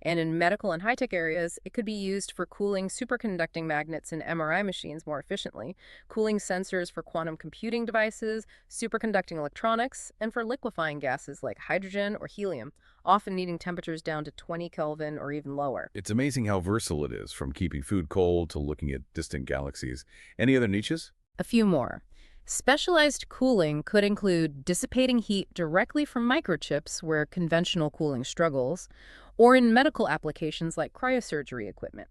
And in medical and high-tech areas, it could be used for cooling superconducting magnets in MRI machines more efficiently, cooling sensors for quantum computing devices, superconducting electronics, and for liquefying gases like hydrogen or helium, often needing temperatures down to 20 Kelvin or even lower. It's amazing how versatile it is, from keeping food cold to looking at distant galaxies. Any other niches? A few more. Specialized cooling could include dissipating heat directly from microchips where conventional cooling struggles, or in medical applications like cryosurgery equipment.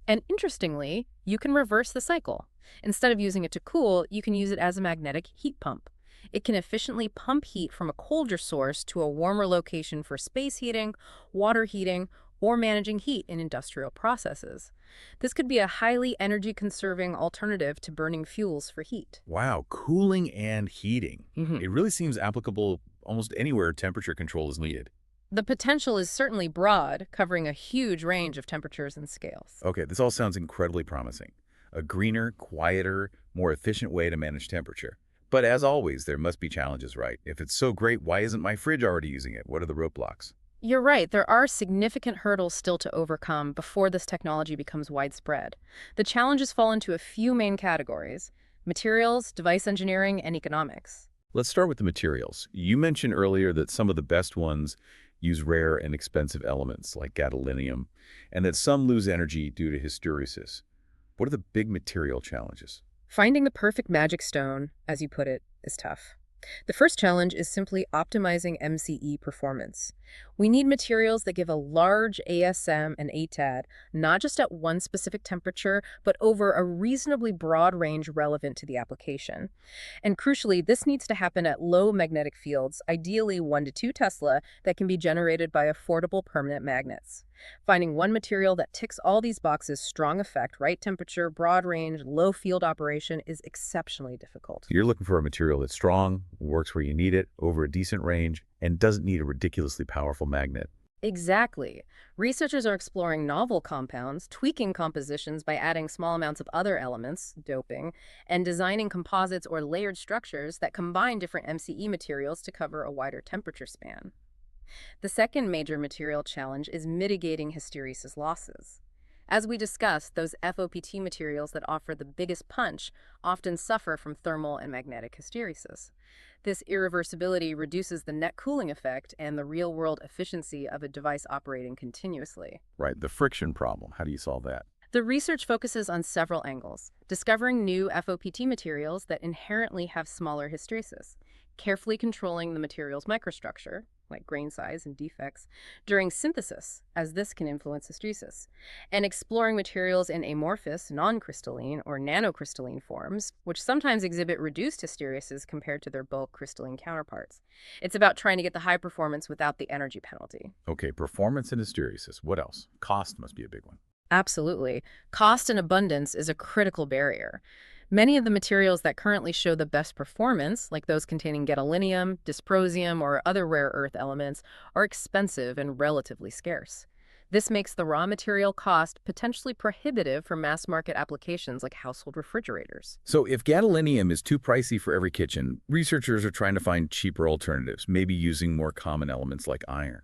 And interestingly, you can reverse the cycle. Instead of using it to cool, you can use it as a magnetic heat pump. It can efficiently pump heat from a colder source to a warmer location for space heating, water heating, or managing heat in industrial processes. This could be a highly energy-conserving alternative to burning fuels for heat. Wow, cooling and heating. Mhm. It really seems applicable almost anywhere temperature control is needed. The potential is certainly broad, covering a huge range of temperatures and scales. Okay, this all sounds incredibly promising. A greener, quieter, more efficient way to manage temperature. But as always, there must be challenges, right? If it's so great, why isn't my fridge already using it? What are the roadblocks? You're right, there are significant hurdles still to overcome before this technology becomes widespread. The challenges fall into a few main categories: materials, device engineering, and economics. Let's start with the materials. You mentioned earlier that some of the best ones use rare and expensive elements like gadolinium, and that some lose energy due to hysteresis. What are the big material challenges? Finding the perfect magic stone, as you put it, is tough. The first challenge is simply optimizing MCE performance. We need materials that give a large ASM and ATAD, not just at one specific temperature, but over a reasonably broad range relevant to the application. And crucially, this needs to happen at low magnetic fields, ideally 1 to 2 Tesla, that can be generated by affordable permanent magnets. Finding one material that ticks all these boxes, strong effect, right temperature, broad range, low field operation, is exceptionally difficult. You're looking for a material that's strong, works where you need it, over a decent range, and doesn't need a ridiculously powerful magnet. Exactly. Researchers are exploring novel compounds, tweaking compositions by adding small amounts of other elements, doping, and designing composites or layered structures that combine different MCE materials to cover a wider temperature span. The second major material challenge is mitigating hysteresis losses. As we discussed, those FOPT materials that offer the biggest punch often suffer from thermal and magnetic hysteresis. This irreversibility reduces the net cooling effect and the real-world efficiency of a device operating continuously. Right, the friction problem. How do you solve that? The research focuses on several angles: discovering new FOPT materials that inherently have smaller hysteresis, carefully controlling the material's microstructure, like grain size and defects, during synthesis, as this can influence hysteresis, and exploring materials in amorphous, non-crystalline, or nanocrystalline forms, which sometimes exhibit reduced hysteresis compared to their bulk crystalline counterparts. It's about trying to get the high performance without the energy penalty. Okay, performance and hysteresis. What else? Cost must be a big one. Absolutely. Cost and abundance is a critical barrier. Many of the materials that currently show the best performance, like those containing gadolinium, dysprosium, or other rare earth elements, are expensive and relatively scarce. This makes the raw material cost potentially prohibitive for mass market applications like household refrigerators. So if gadolinium is too pricey for every kitchen, researchers are trying to find cheaper alternatives, maybe using more common elements like iron.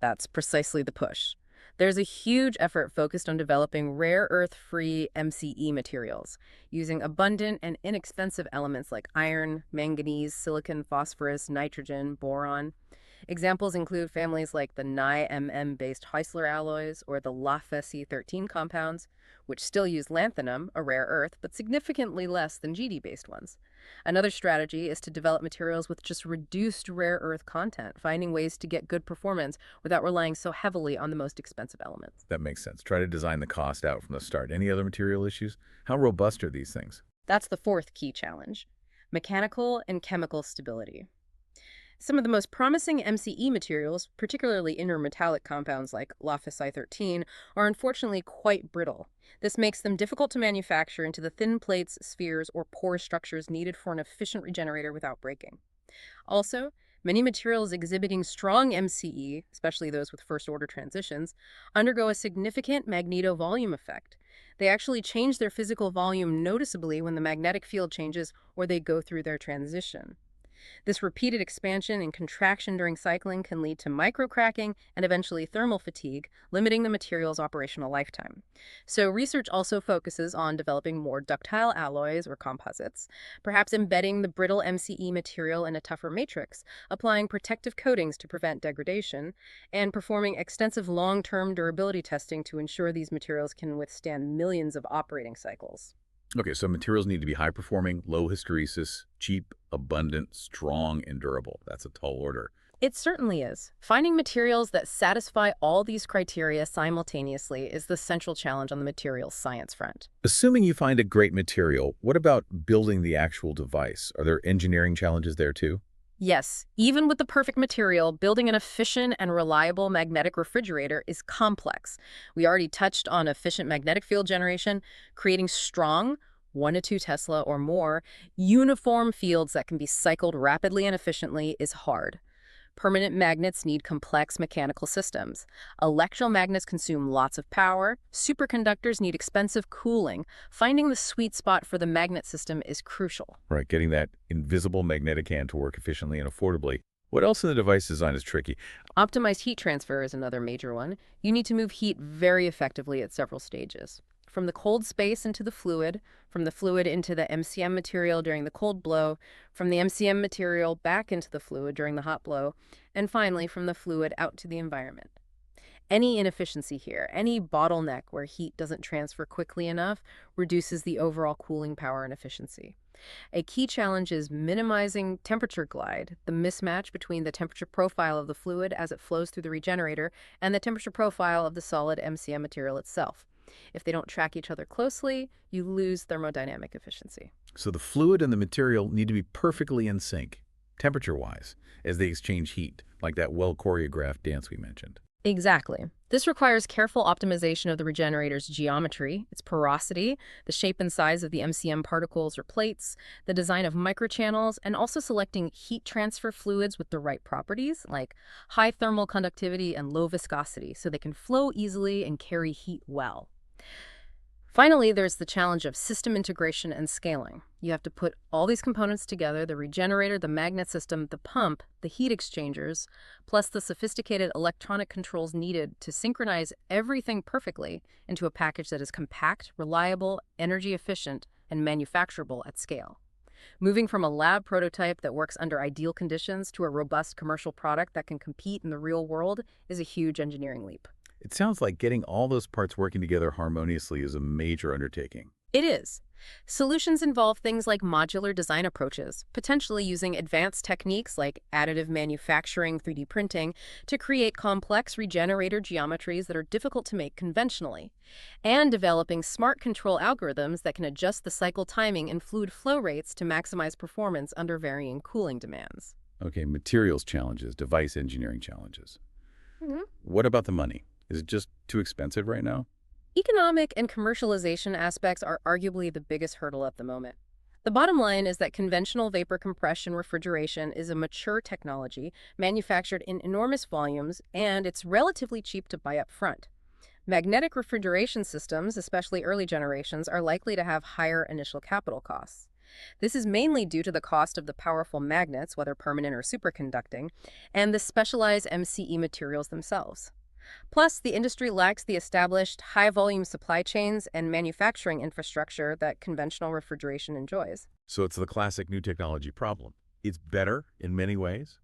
That's precisely the push. There's a huge effort focused on developing rare earth-free MCE materials, using abundant and inexpensive elements like iron, manganese, silicon, phosphorus, nitrogen, boron. Examples include families like the Ni-MM-based Heisler alloys or the LaFe-13 compounds, which still use lanthanum, a rare earth, but significantly less than GD-based ones. Another strategy is to develop materials with just reduced rare earth content, finding ways to get good performance without relying so heavily on the most expensive elements. That makes sense. Try to design the cost out from the start. Any other material issues? How robust are these things? That's the fourth key challenge: mechanical and chemical stability. Some of the most promising MCE materials, particularly intermetallic compounds like LaFe-13, are unfortunately quite brittle. This makes them difficult to manufacture into the thin plates, spheres, or porous structures needed for an efficient regenerator without breaking. Also, many materials exhibiting strong MCE, especially those with first-order transitions, undergo a significant magneto-volume effect. They actually change their physical volume noticeably when the magnetic field changes or they go through their transition. This repeated expansion and contraction during cycling can lead to microcracking and eventually thermal fatigue, limiting the material's operational lifetime. So research also focuses on developing more ductile alloys or composites, perhaps embedding the brittle MCE material in a tougher matrix, applying protective coatings to prevent degradation, and performing extensive long-term durability testing to ensure these materials can withstand millions of operating cycles. Okay, so materials need to be high-performing, low hysteresis, cheap, abundant, strong, and durable. That's a tall order. It certainly is. Finding materials that satisfy all these criteria simultaneously is the central challenge on the materials science front. Assuming you find a great material, what about building the actual device? Are there engineering challenges there too? Yes, even with the perfect material, building an efficient and reliable magnetic refrigerator is complex. We already touched on efficient magnetic field generation. Creating strong, 1 to 2 Tesla or more, uniform fields that can be cycled rapidly and efficiently is hard. Permanent magnets need complex mechanical systems. Electromagnets consume lots of power. Superconductors need expensive cooling. Finding the sweet spot for the magnet system is crucial. Right, getting that invisible magnetic hand to work efficiently and affordably. What else in the device design is tricky? Optimized heat transfer is another major one. You need to move heat very effectively at several stages. From the cold space into the fluid, from the fluid into the MCM material during the cold blow, from the MCM material back into the fluid during the hot blow, and finally from the fluid out to the environment. Any inefficiency here, any bottleneck where heat doesn't transfer quickly enough, reduces the overall cooling power and efficiency. A key challenge is minimizing temperature glide, the mismatch between the temperature profile of the fluid as it flows through the regenerator and the temperature profile of the solid MCM material itself. If they don't track each other closely, you lose thermodynamic efficiency. So the fluid and the material need to be perfectly in sync, temperature-wise, as they exchange heat, like that well-choreographed dance we mentioned. Exactly. This requires careful optimization of the regenerator's geometry, its porosity, the shape and size of the MCM particles or plates, the design of microchannels, and also selecting heat transfer fluids with the right properties, like high thermal conductivity and low viscosity, so they can flow easily and carry heat well. Finally, there's the challenge of system integration and scaling. You have to put all these components together: the regenerator, the magnet system, the pump, the heat exchangers, plus the sophisticated electronic controls needed to synchronize everything perfectly into a package that is compact, reliable, energy efficient, and manufacturable at scale. Moving from a lab prototype that works under ideal conditions to a robust commercial product that can compete in the real world is a huge engineering leap. It sounds like getting all those parts working together harmoniously is a major undertaking. It is. Solutions involve things like modular design approaches, potentially using advanced techniques like additive manufacturing, 3D printing, to create complex regenerator geometries that are difficult to make conventionally, and developing smart control algorithms that can adjust the cycle timing and fluid flow rates to maximize performance under varying cooling demands. Okay, materials challenges, device engineering challenges. What about the money? Is it just too expensive right now? Economic and commercialization aspects are arguably the biggest hurdle at the moment. The bottom line is that conventional vapor compression refrigeration is a mature technology manufactured in enormous volumes, and it's relatively cheap to buy up front. Magnetic refrigeration systems, especially early generations, are likely to have higher initial capital costs. This is mainly due to the cost of the powerful magnets, whether permanent or superconducting, and the specialized MCE materials themselves. Plus, the industry lacks the established high-volume supply chains and manufacturing infrastructure that conventional refrigeration enjoys. So it's the classic new technology problem. It's better in many ways,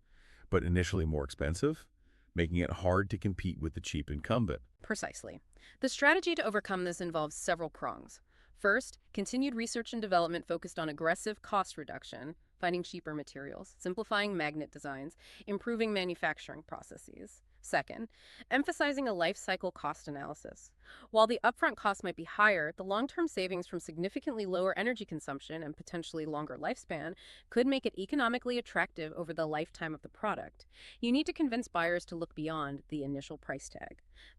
but initially more expensive, making it hard to compete with the cheap incumbent. Precisely. The strategy to overcome this involves several prongs. First, continued research and development focused on aggressive cost reduction, finding cheaper materials, simplifying magnet designs, improving manufacturing processes. Second, emphasizing a life cycle cost analysis. While the upfront cost might be higher, the long-term savings from significantly lower energy consumption and potentially longer lifespan could make it economically attractive over the lifetime of the product. You need to convince buyers to look beyond the initial price tag.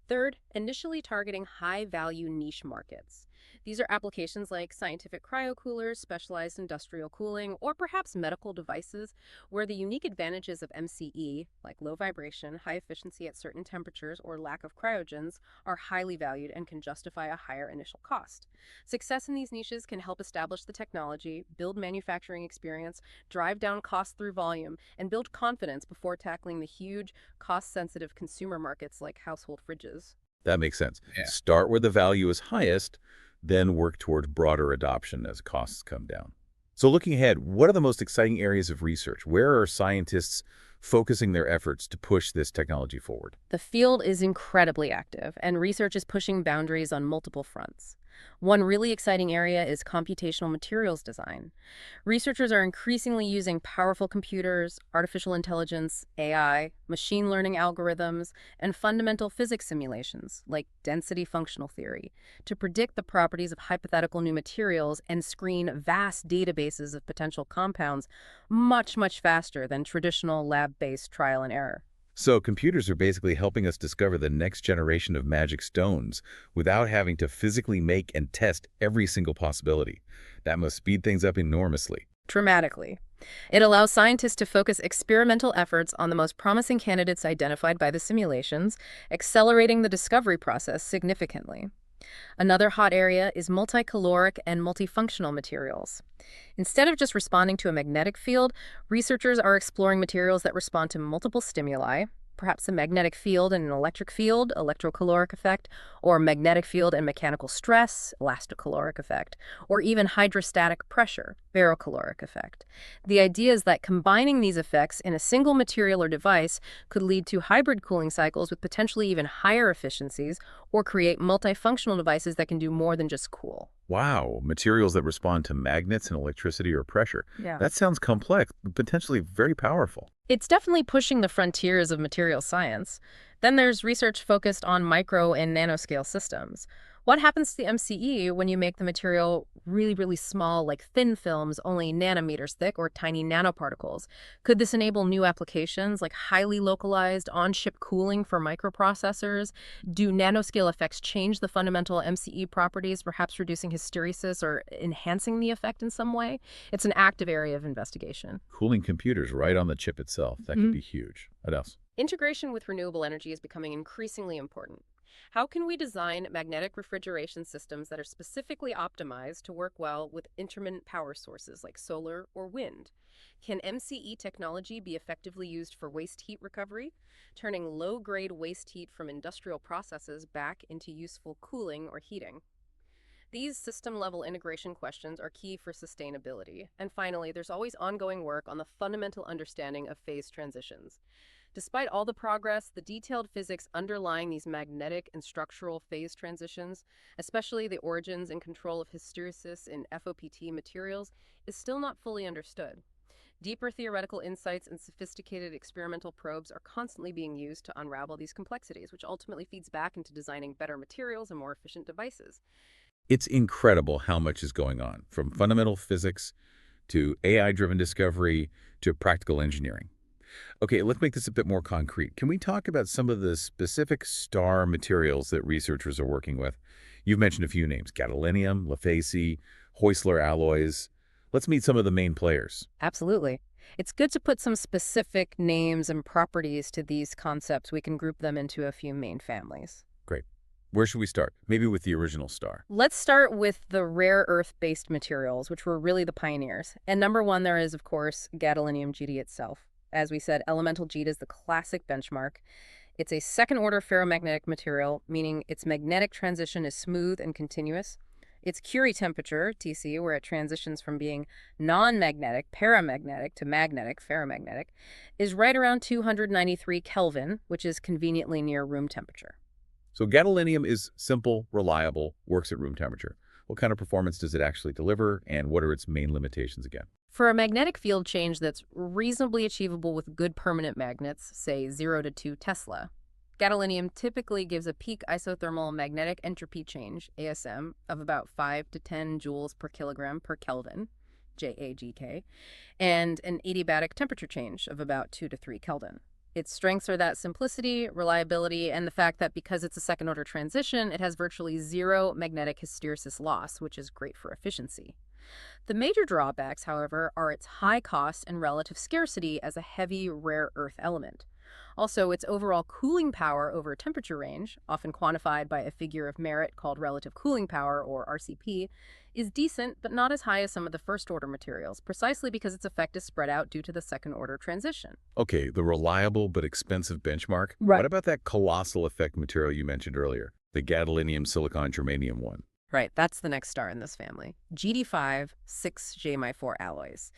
Third, initially targeting high-value niche markets. These are applications like scientific cryocoolers, specialized industrial cooling, or perhaps medical devices where the unique advantages of MCE, like low vibration, high efficiency at certain temperatures, or lack of cryogens, are highly valued and can justify a higher initial cost. Success in these niches can help establish the technology, build manufacturing experience, drive down costs through volume, and build confidence before tackling the huge, cost-sensitive consumer markets like household fridges. That makes sense. Yeah. Start where the value is highest, then work toward broader adoption as costs come down. So looking ahead, what are the most exciting areas of research? Where are scientists focusing their efforts to push this technology forward? The field is incredibly active, and research is pushing boundaries on multiple fronts. One really exciting area is computational materials design. Researchers are increasingly using powerful computers, artificial intelligence, AI, machine learning algorithms, and fundamental physics simulations, like density functional theory, to predict the properties of hypothetical new materials and screen vast databases of potential compounds much, much faster than traditional lab-based trial and error. So computers are basically helping us discover the next generation of magic stones without having to physically make and test every single possibility. That must speed things up enormously. Dramatically. It allows scientists to focus experimental efforts on the most promising candidates identified by the simulations, accelerating the discovery process significantly. Another hot area is multicaloric and multifunctional materials. Instead of just responding to a magnetic field, researchers are exploring materials that respond to multiple stimuli, perhaps a magnetic field and an electric field, electrocaloric effect, or magnetic field and mechanical stress, elastocaloric effect, or even hydrostatic pressure, barocaloric effect. The idea is that combining these effects in a single material or device could lead to hybrid cooling cycles with potentially even higher efficiencies, or create multifunctional devices that can do more than just cool. Wow, materials that respond to magnets and electricity or pressure. Yeah. That sounds complex, but potentially very powerful. It's definitely pushing the frontiers of material science. Then there's research focused on micro and nanoscale systems. What happens to the MCE when you make the material really, really small, like thin films, only nanometers thick, or tiny nanoparticles? Could this enable new applications like highly localized on-chip cooling for microprocessors? Do nanoscale effects change the fundamental MCE properties, perhaps reducing hysteresis or enhancing the effect in some way? It's an active area of investigation. Cooling computers right on the chip itself. That could be huge. What else? Integration with renewable energy is becoming increasingly important. How can we design magnetic refrigeration systems that are specifically optimized to work well with intermittent power sources like solar or wind? Can MCE technology be effectively used for waste heat recovery, turning low-grade waste heat from industrial processes back into useful cooling or heating? These system-level integration questions are key for sustainability. And finally, there's always ongoing work on the fundamental understanding of phase transitions. Despite all the progress, the detailed physics underlying these magnetic and structural phase transitions, especially the origins and control of hysteresis in FOPT materials, is still not fully understood. Deeper theoretical insights and sophisticated experimental probes are constantly being used to unravel these complexities, which ultimately feeds back into designing better materials and more efficient devices. It's incredible how much is going on, from fundamental physics to AI-driven discovery to practical engineering. Okay, let's make this a bit more concrete. Can we talk about some of the specific star materials that researchers are working with? You've mentioned a few names: gadolinium, LaFeCe, Heusler alloys. Let's meet some of the main players. Absolutely. It's good to put some specific names and properties to these concepts. We can group them into a few main families. Great. Where should we start? Maybe with the original star. Let's start with the rare earth-based materials, which were really the pioneers. And number one there is, of course, gadolinium GD itself. As we said, elemental GD is the classic benchmark. It's a second-order ferromagnetic material, meaning its magnetic transition is smooth and continuous. Its Curie temperature, Tc, where it transitions from being non-magnetic, paramagnetic, to magnetic, ferromagnetic, is right around 293 Kelvin, which is conveniently near room temperature. So gadolinium is simple, reliable, works at room temperature. What kind of performance does it actually deliver, and what are its main limitations again? For a magnetic field change that's reasonably achievable with good permanent magnets, say 0 to 2 Tesla, gadolinium typically gives a peak isothermal magnetic entropy change, ASM, of about 5 to 10 joules per kilogram per Kelvin, JAGK, and an adiabatic temperature change of about 2 to 3 Kelvin. Its strengths are that simplicity, reliability, and the fact that because it's a second-order transition, it has virtually zero magnetic hysteresis loss, which is great for efficiency. The major drawbacks, however, are its high cost and relative scarcity as a heavy, rare earth element. Also, its overall cooling power over a temperature range, often quantified by a figure of merit called relative cooling power, or RCP, is decent but not as high as some of the first-order materials, precisely because its effect is spread out due to the second-order transition. Okay, the reliable but expensive benchmark. Right. What about that colossal effect material you mentioned earlier, the gadolinium silicon germanium one? Right, that's the next star in this family. GD5 6J-4 alloys.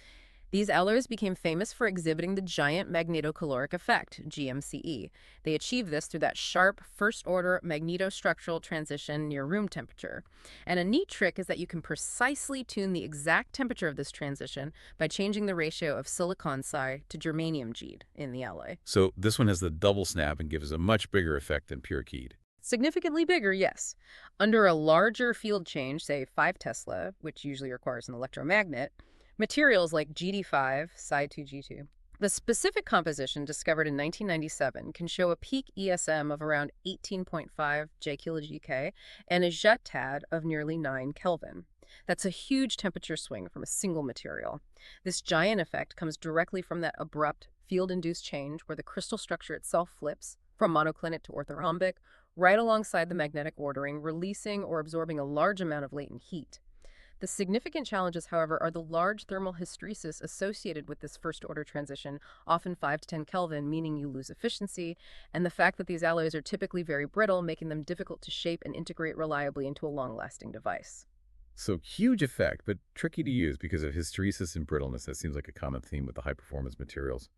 These alloys became famous for exhibiting the giant magnetocaloric effect, GMCE. They achieve this through that sharp, first-order magnetostructural transition near room temperature. And a neat trick is that you can precisely tune the exact temperature of this transition by changing the ratio of silicon Si to germanium G'd in the alloy. So this one has the double snap and gives a much bigger effect than pure keyed. Significantly bigger, yes. Under a larger field change, say 5 Tesla, which usually requires an electromagnet, materials like GD5, Si2G2, the specific composition discovered in 1997 can show a peak ESM of around 18.5 J-kilogK and a JET-TAD of nearly 9 Kelvin. That's a huge temperature swing from a single material. This giant effect comes directly from that abrupt field-induced change where the crystal structure itself flips from monoclinic to orthorhombic, right alongside the magnetic ordering, releasing or absorbing a large amount of latent heat. The significant challenges, however, are the large thermal hysteresis associated with this first-order transition, often 5 to 10 Kelvin, meaning you lose efficiency, and the fact that these alloys are typically very brittle, making them difficult to shape and integrate reliably into a long-lasting device. So huge effect, but tricky to use because of hysteresis and brittleness. That seems like a common theme with the high-performance materials.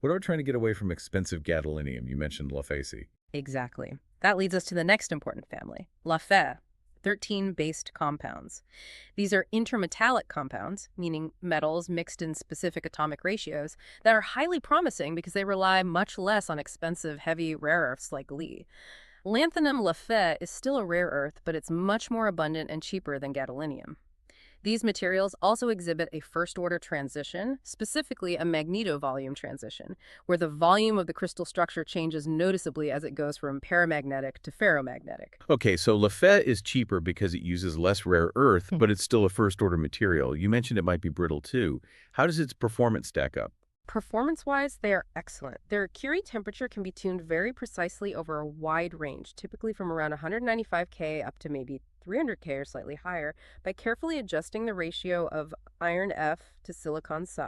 What about trying to get away from expensive gadolinium? You mentioned LaFeCe. Exactly. That leads us to the next important family, LaFe, 13-based compounds. These are intermetallic compounds, meaning metals mixed in specific atomic ratios, that are highly promising because they rely much less on expensive, heavy rare earths like Li. Lanthanum LaFe is still a rare earth, but it's much more abundant and cheaper than gadolinium. These materials also exhibit a first-order transition, specifically a magneto-volume transition, where the volume of the crystal structure changes noticeably as it goes from paramagnetic to ferromagnetic. Okay, so LaFe is cheaper because it uses less rare earth, but it's still a first-order material. You mentioned it might be brittle too. How does its performance stack up? Performance-wise, they are excellent. Their Curie temperature can be tuned very precisely over a wide range, typically from around 195 K up to maybe 300 K or slightly higher, by carefully adjusting the ratio of iron F to silicon Si,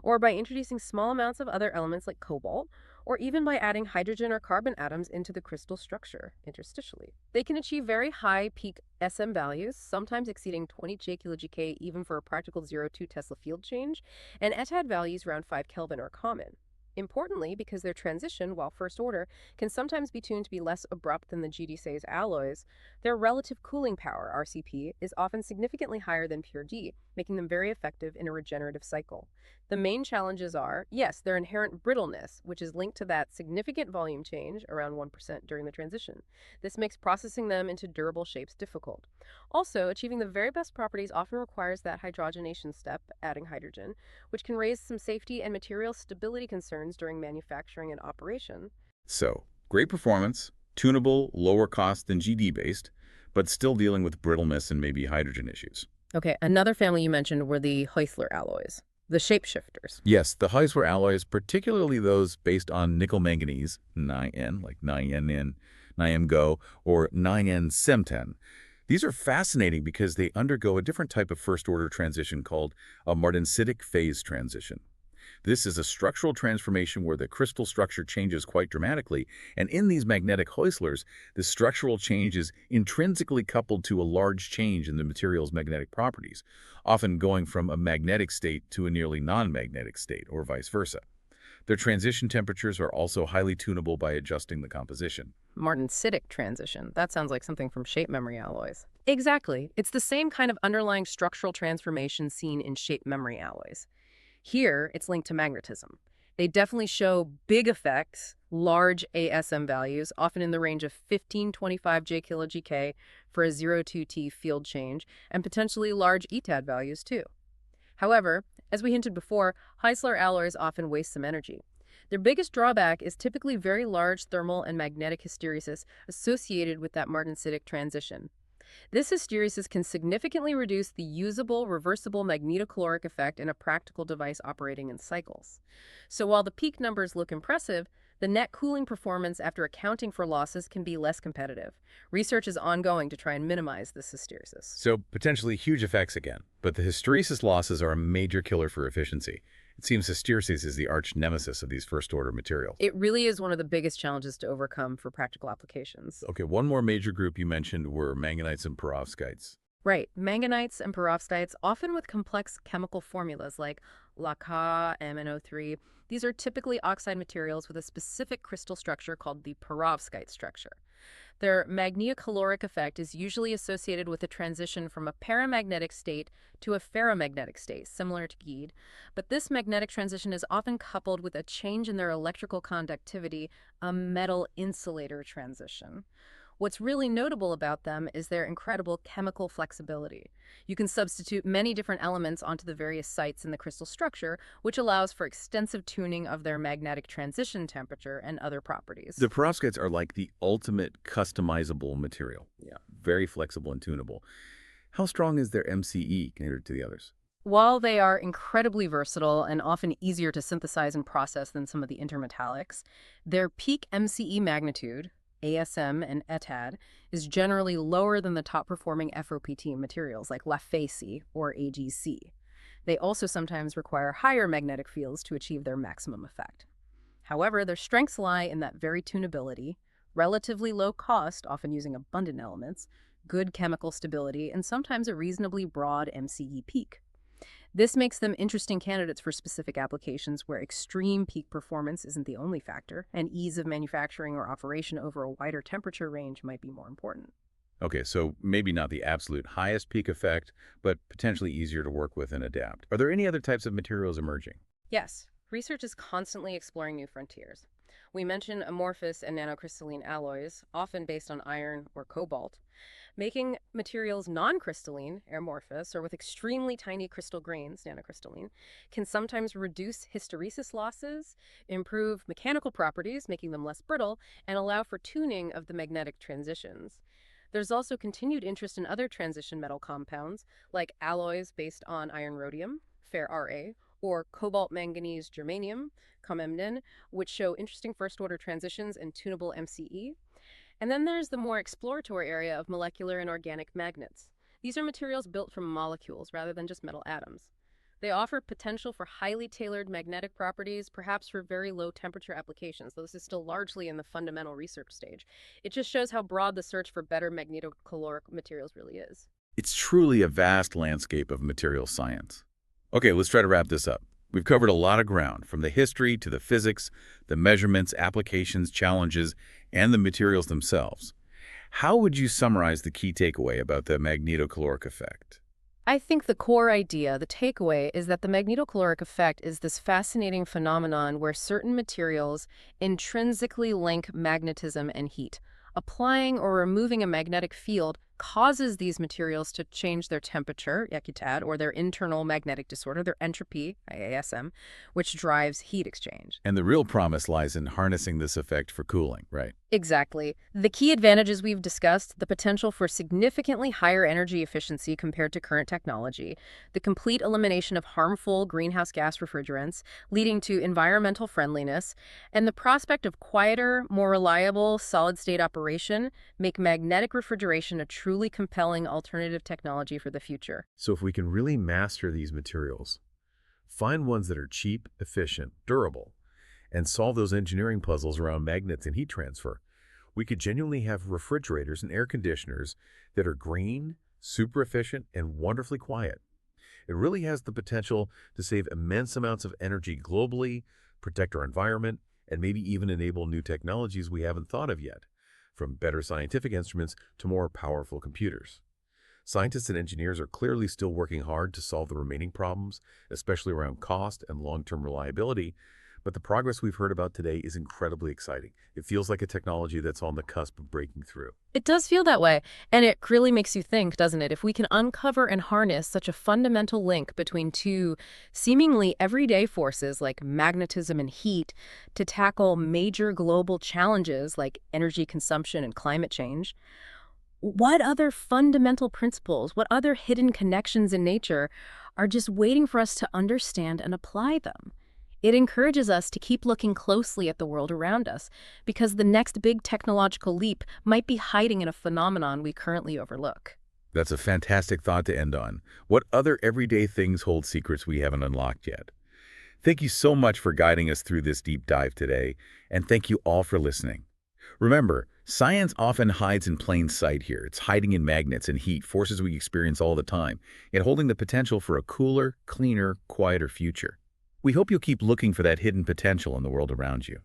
or by introducing small amounts of other elements like cobalt, or even by adding hydrogen or carbon atoms into the crystal structure, interstitially. They can achieve very high peak SM values, sometimes exceeding 20 J-kilogK even for a practical 0.2 Tesla field change, and ETAD values around 5 Kelvin are common. Importantly, because their transition, while first order, can sometimes be tuned to be less abrupt than the GD6 alloys, their relative cooling power, RCP, is often significantly higher than pure D, making them very effective in a regenerative cycle. The main challenges are, yes, their inherent brittleness, which is linked to that significant volume change, around 1% during the transition. This makes processing them into durable shapes difficult. Also, achieving the very best properties often requires that hydrogenation step, adding hydrogen, which can raise some safety and material stability concerns during manufacturing and operation. So, great performance, tunable, lower cost than GD-based, but still dealing with brittleness and maybe hydrogen issues. Okay, another family you mentioned were the Heusler alloys, the shapeshifters. Yes, the Heusler alloys, particularly those based on nickel manganese, Ni-N, like Ni-N-N, Ni-M-Go, or Ni-N-Semten. These are fascinating because they undergo a different type of first-order transition called a martensitic phase transition. This is a structural transformation where the crystal structure changes quite dramatically, and in these magnetic Heuslers, the structural change is intrinsically coupled to a large change in the material's magnetic properties, often going from a magnetic state to a nearly non-magnetic state, or vice versa. Their transition temperatures are also highly tunable by adjusting the composition. Martensitic transition. That sounds like something from shape memory alloys. Exactly. It's the same kind of underlying structural transformation seen in shape memory alloys. Here, it's linked to magnetism. They definitely show big effects, large ASM values, often in the range of 1525 J kilo-GK for a 0-2T field change, and potentially large ETAD values too. However, as we hinted before, Heusler alloys often waste some energy. Their biggest drawback is typically very large thermal and magnetic hysteresis associated with that martensitic transition. This hysteresis can significantly reduce the usable, reversible magnetocaloric effect in a practical device operating in cycles. So while the peak numbers look impressive, the net cooling performance after accounting for losses can be less competitive. Research is ongoing to try and minimize this hysteresis. So potentially huge effects again, but the hysteresis losses are a major killer for efficiency. It seems hysteresis is the arch nemesis of these first-order materials. It really is one of the biggest challenges to overcome for practical applications. Okay, one more major group you mentioned were manganites and perovskites. Right. Manganites and perovskites, often with complex chemical formulas like LaCa, MnO3. These are typically oxide materials with a specific crystal structure called the perovskite structure. Their magnetocaloric effect is usually associated with a transition from a paramagnetic state to a ferromagnetic state, similar to Guide, but this magnetic transition is often coupled with a change in their electrical conductivity, a metal insulator transition. What's really notable about them is their incredible chemical flexibility. You can substitute many different elements onto the various sites in the crystal structure, which allows for extensive tuning of their magnetic transition temperature and other properties. The perovskites are like the ultimate customizable material. Yeah, very flexible and tunable. How strong is their MCE compared to the others? While they are incredibly versatile and often easier to synthesize and process than some of the intermetallics, their peak MCE magnitude, ASM and ETAD, is generally lower than the top-performing FOPT materials like LaFeCe or AGC. They also sometimes require higher magnetic fields to achieve their maximum effect. However, their strengths lie in that very tunability, relatively low cost, often using abundant elements, good chemical stability, and sometimes a reasonably broad MCE peak. This makes them interesting candidates for specific applications where extreme peak performance isn't the only factor, and ease of manufacturing or operation over a wider temperature range might be more important. Okay, so maybe not the absolute highest peak effect, but potentially easier to work with and adapt. Are there any other types of materials emerging? Yes, research is constantly exploring new frontiers. We mentioned amorphous and nanocrystalline alloys, often based on iron or cobalt. Making materials non-crystalline, amorphous, or with extremely tiny crystal grains, nanocrystalline, can sometimes reduce hysteresis losses, improve mechanical properties, making them less brittle, and allow for tuning of the magnetic transitions. There's also continued interest in other transition metal compounds, like alloys based on iron rhodium, Fe-Ra, or cobalt manganese germanium, COMMN, which show interesting first-order transitions and tunable MCE. And then there's the more exploratory area of molecular and organic magnets. These are materials built from molecules rather than just metal atoms. They offer potential for highly tailored magnetic properties, perhaps for very low temperature applications, though this is still largely in the fundamental research stage. It just shows how broad the search for better magnetocaloric materials really is. It's truly a vast landscape of material science. Okay, let's try to wrap this up. We've covered a lot of ground, from the history to the physics, the measurements, applications, challenges, and the materials themselves. How would you summarize the key takeaway about the magnetocaloric effect? I think the core idea, the takeaway, is that the magnetocaloric effect is this fascinating phenomenon where certain materials intrinsically link magnetism and heat. Applying or removing a magnetic field causes these materials to change their temperature, ETAD, or their internal magnetic disorder, their entropy, ASM, which drives heat exchange. And the real promise lies in harnessing this effect for cooling, right? Exactly. The key advantages we've discussed, the potential for significantly higher energy efficiency compared to current technology, the complete elimination of harmful greenhouse gas refrigerants, leading to environmental friendliness, and the prospect of quieter, more reliable solid-state operation make magnetic refrigeration a truly compelling alternative technology for the future. So if we can really master these materials, find ones that are cheap, efficient, durable, and solve those engineering puzzles around magnets and heat transfer. We could genuinely have refrigerators and air conditioners that are green, super efficient, and wonderfully quiet. It really has the potential to save immense amounts of energy globally, protect our environment, and maybe even enable new technologies we haven't thought of yet, from better scientific instruments to more powerful computers. Scientists and engineers are clearly still working hard to solve the remaining problems, especially around cost and long-term reliability, but the progress we've heard about today is incredibly exciting. It feels like a technology that's on the cusp of breaking through. It does feel that way, and it really makes you think, doesn't it? If we can uncover and harness such a fundamental link between two seemingly everyday forces like magnetism and heat to tackle major global challenges like energy consumption and climate change, what other fundamental principles, what other hidden connections in nature are just waiting for us to understand and apply them? It encourages us to keep looking closely at the world around us, because the next big technological leap might be hiding in a phenomenon we currently overlook. That's a fantastic thought to end on. What other everyday things hold secrets we haven't unlocked yet? Thank you so much for guiding us through this deep dive today, and thank you all for listening. Remember, science often hides in plain sight here. It's hiding in magnets and heat, forces we experience all the time, yet holding the potential for a cooler, cleaner, quieter future. We hope you'll keep looking for that hidden potential in the world around you.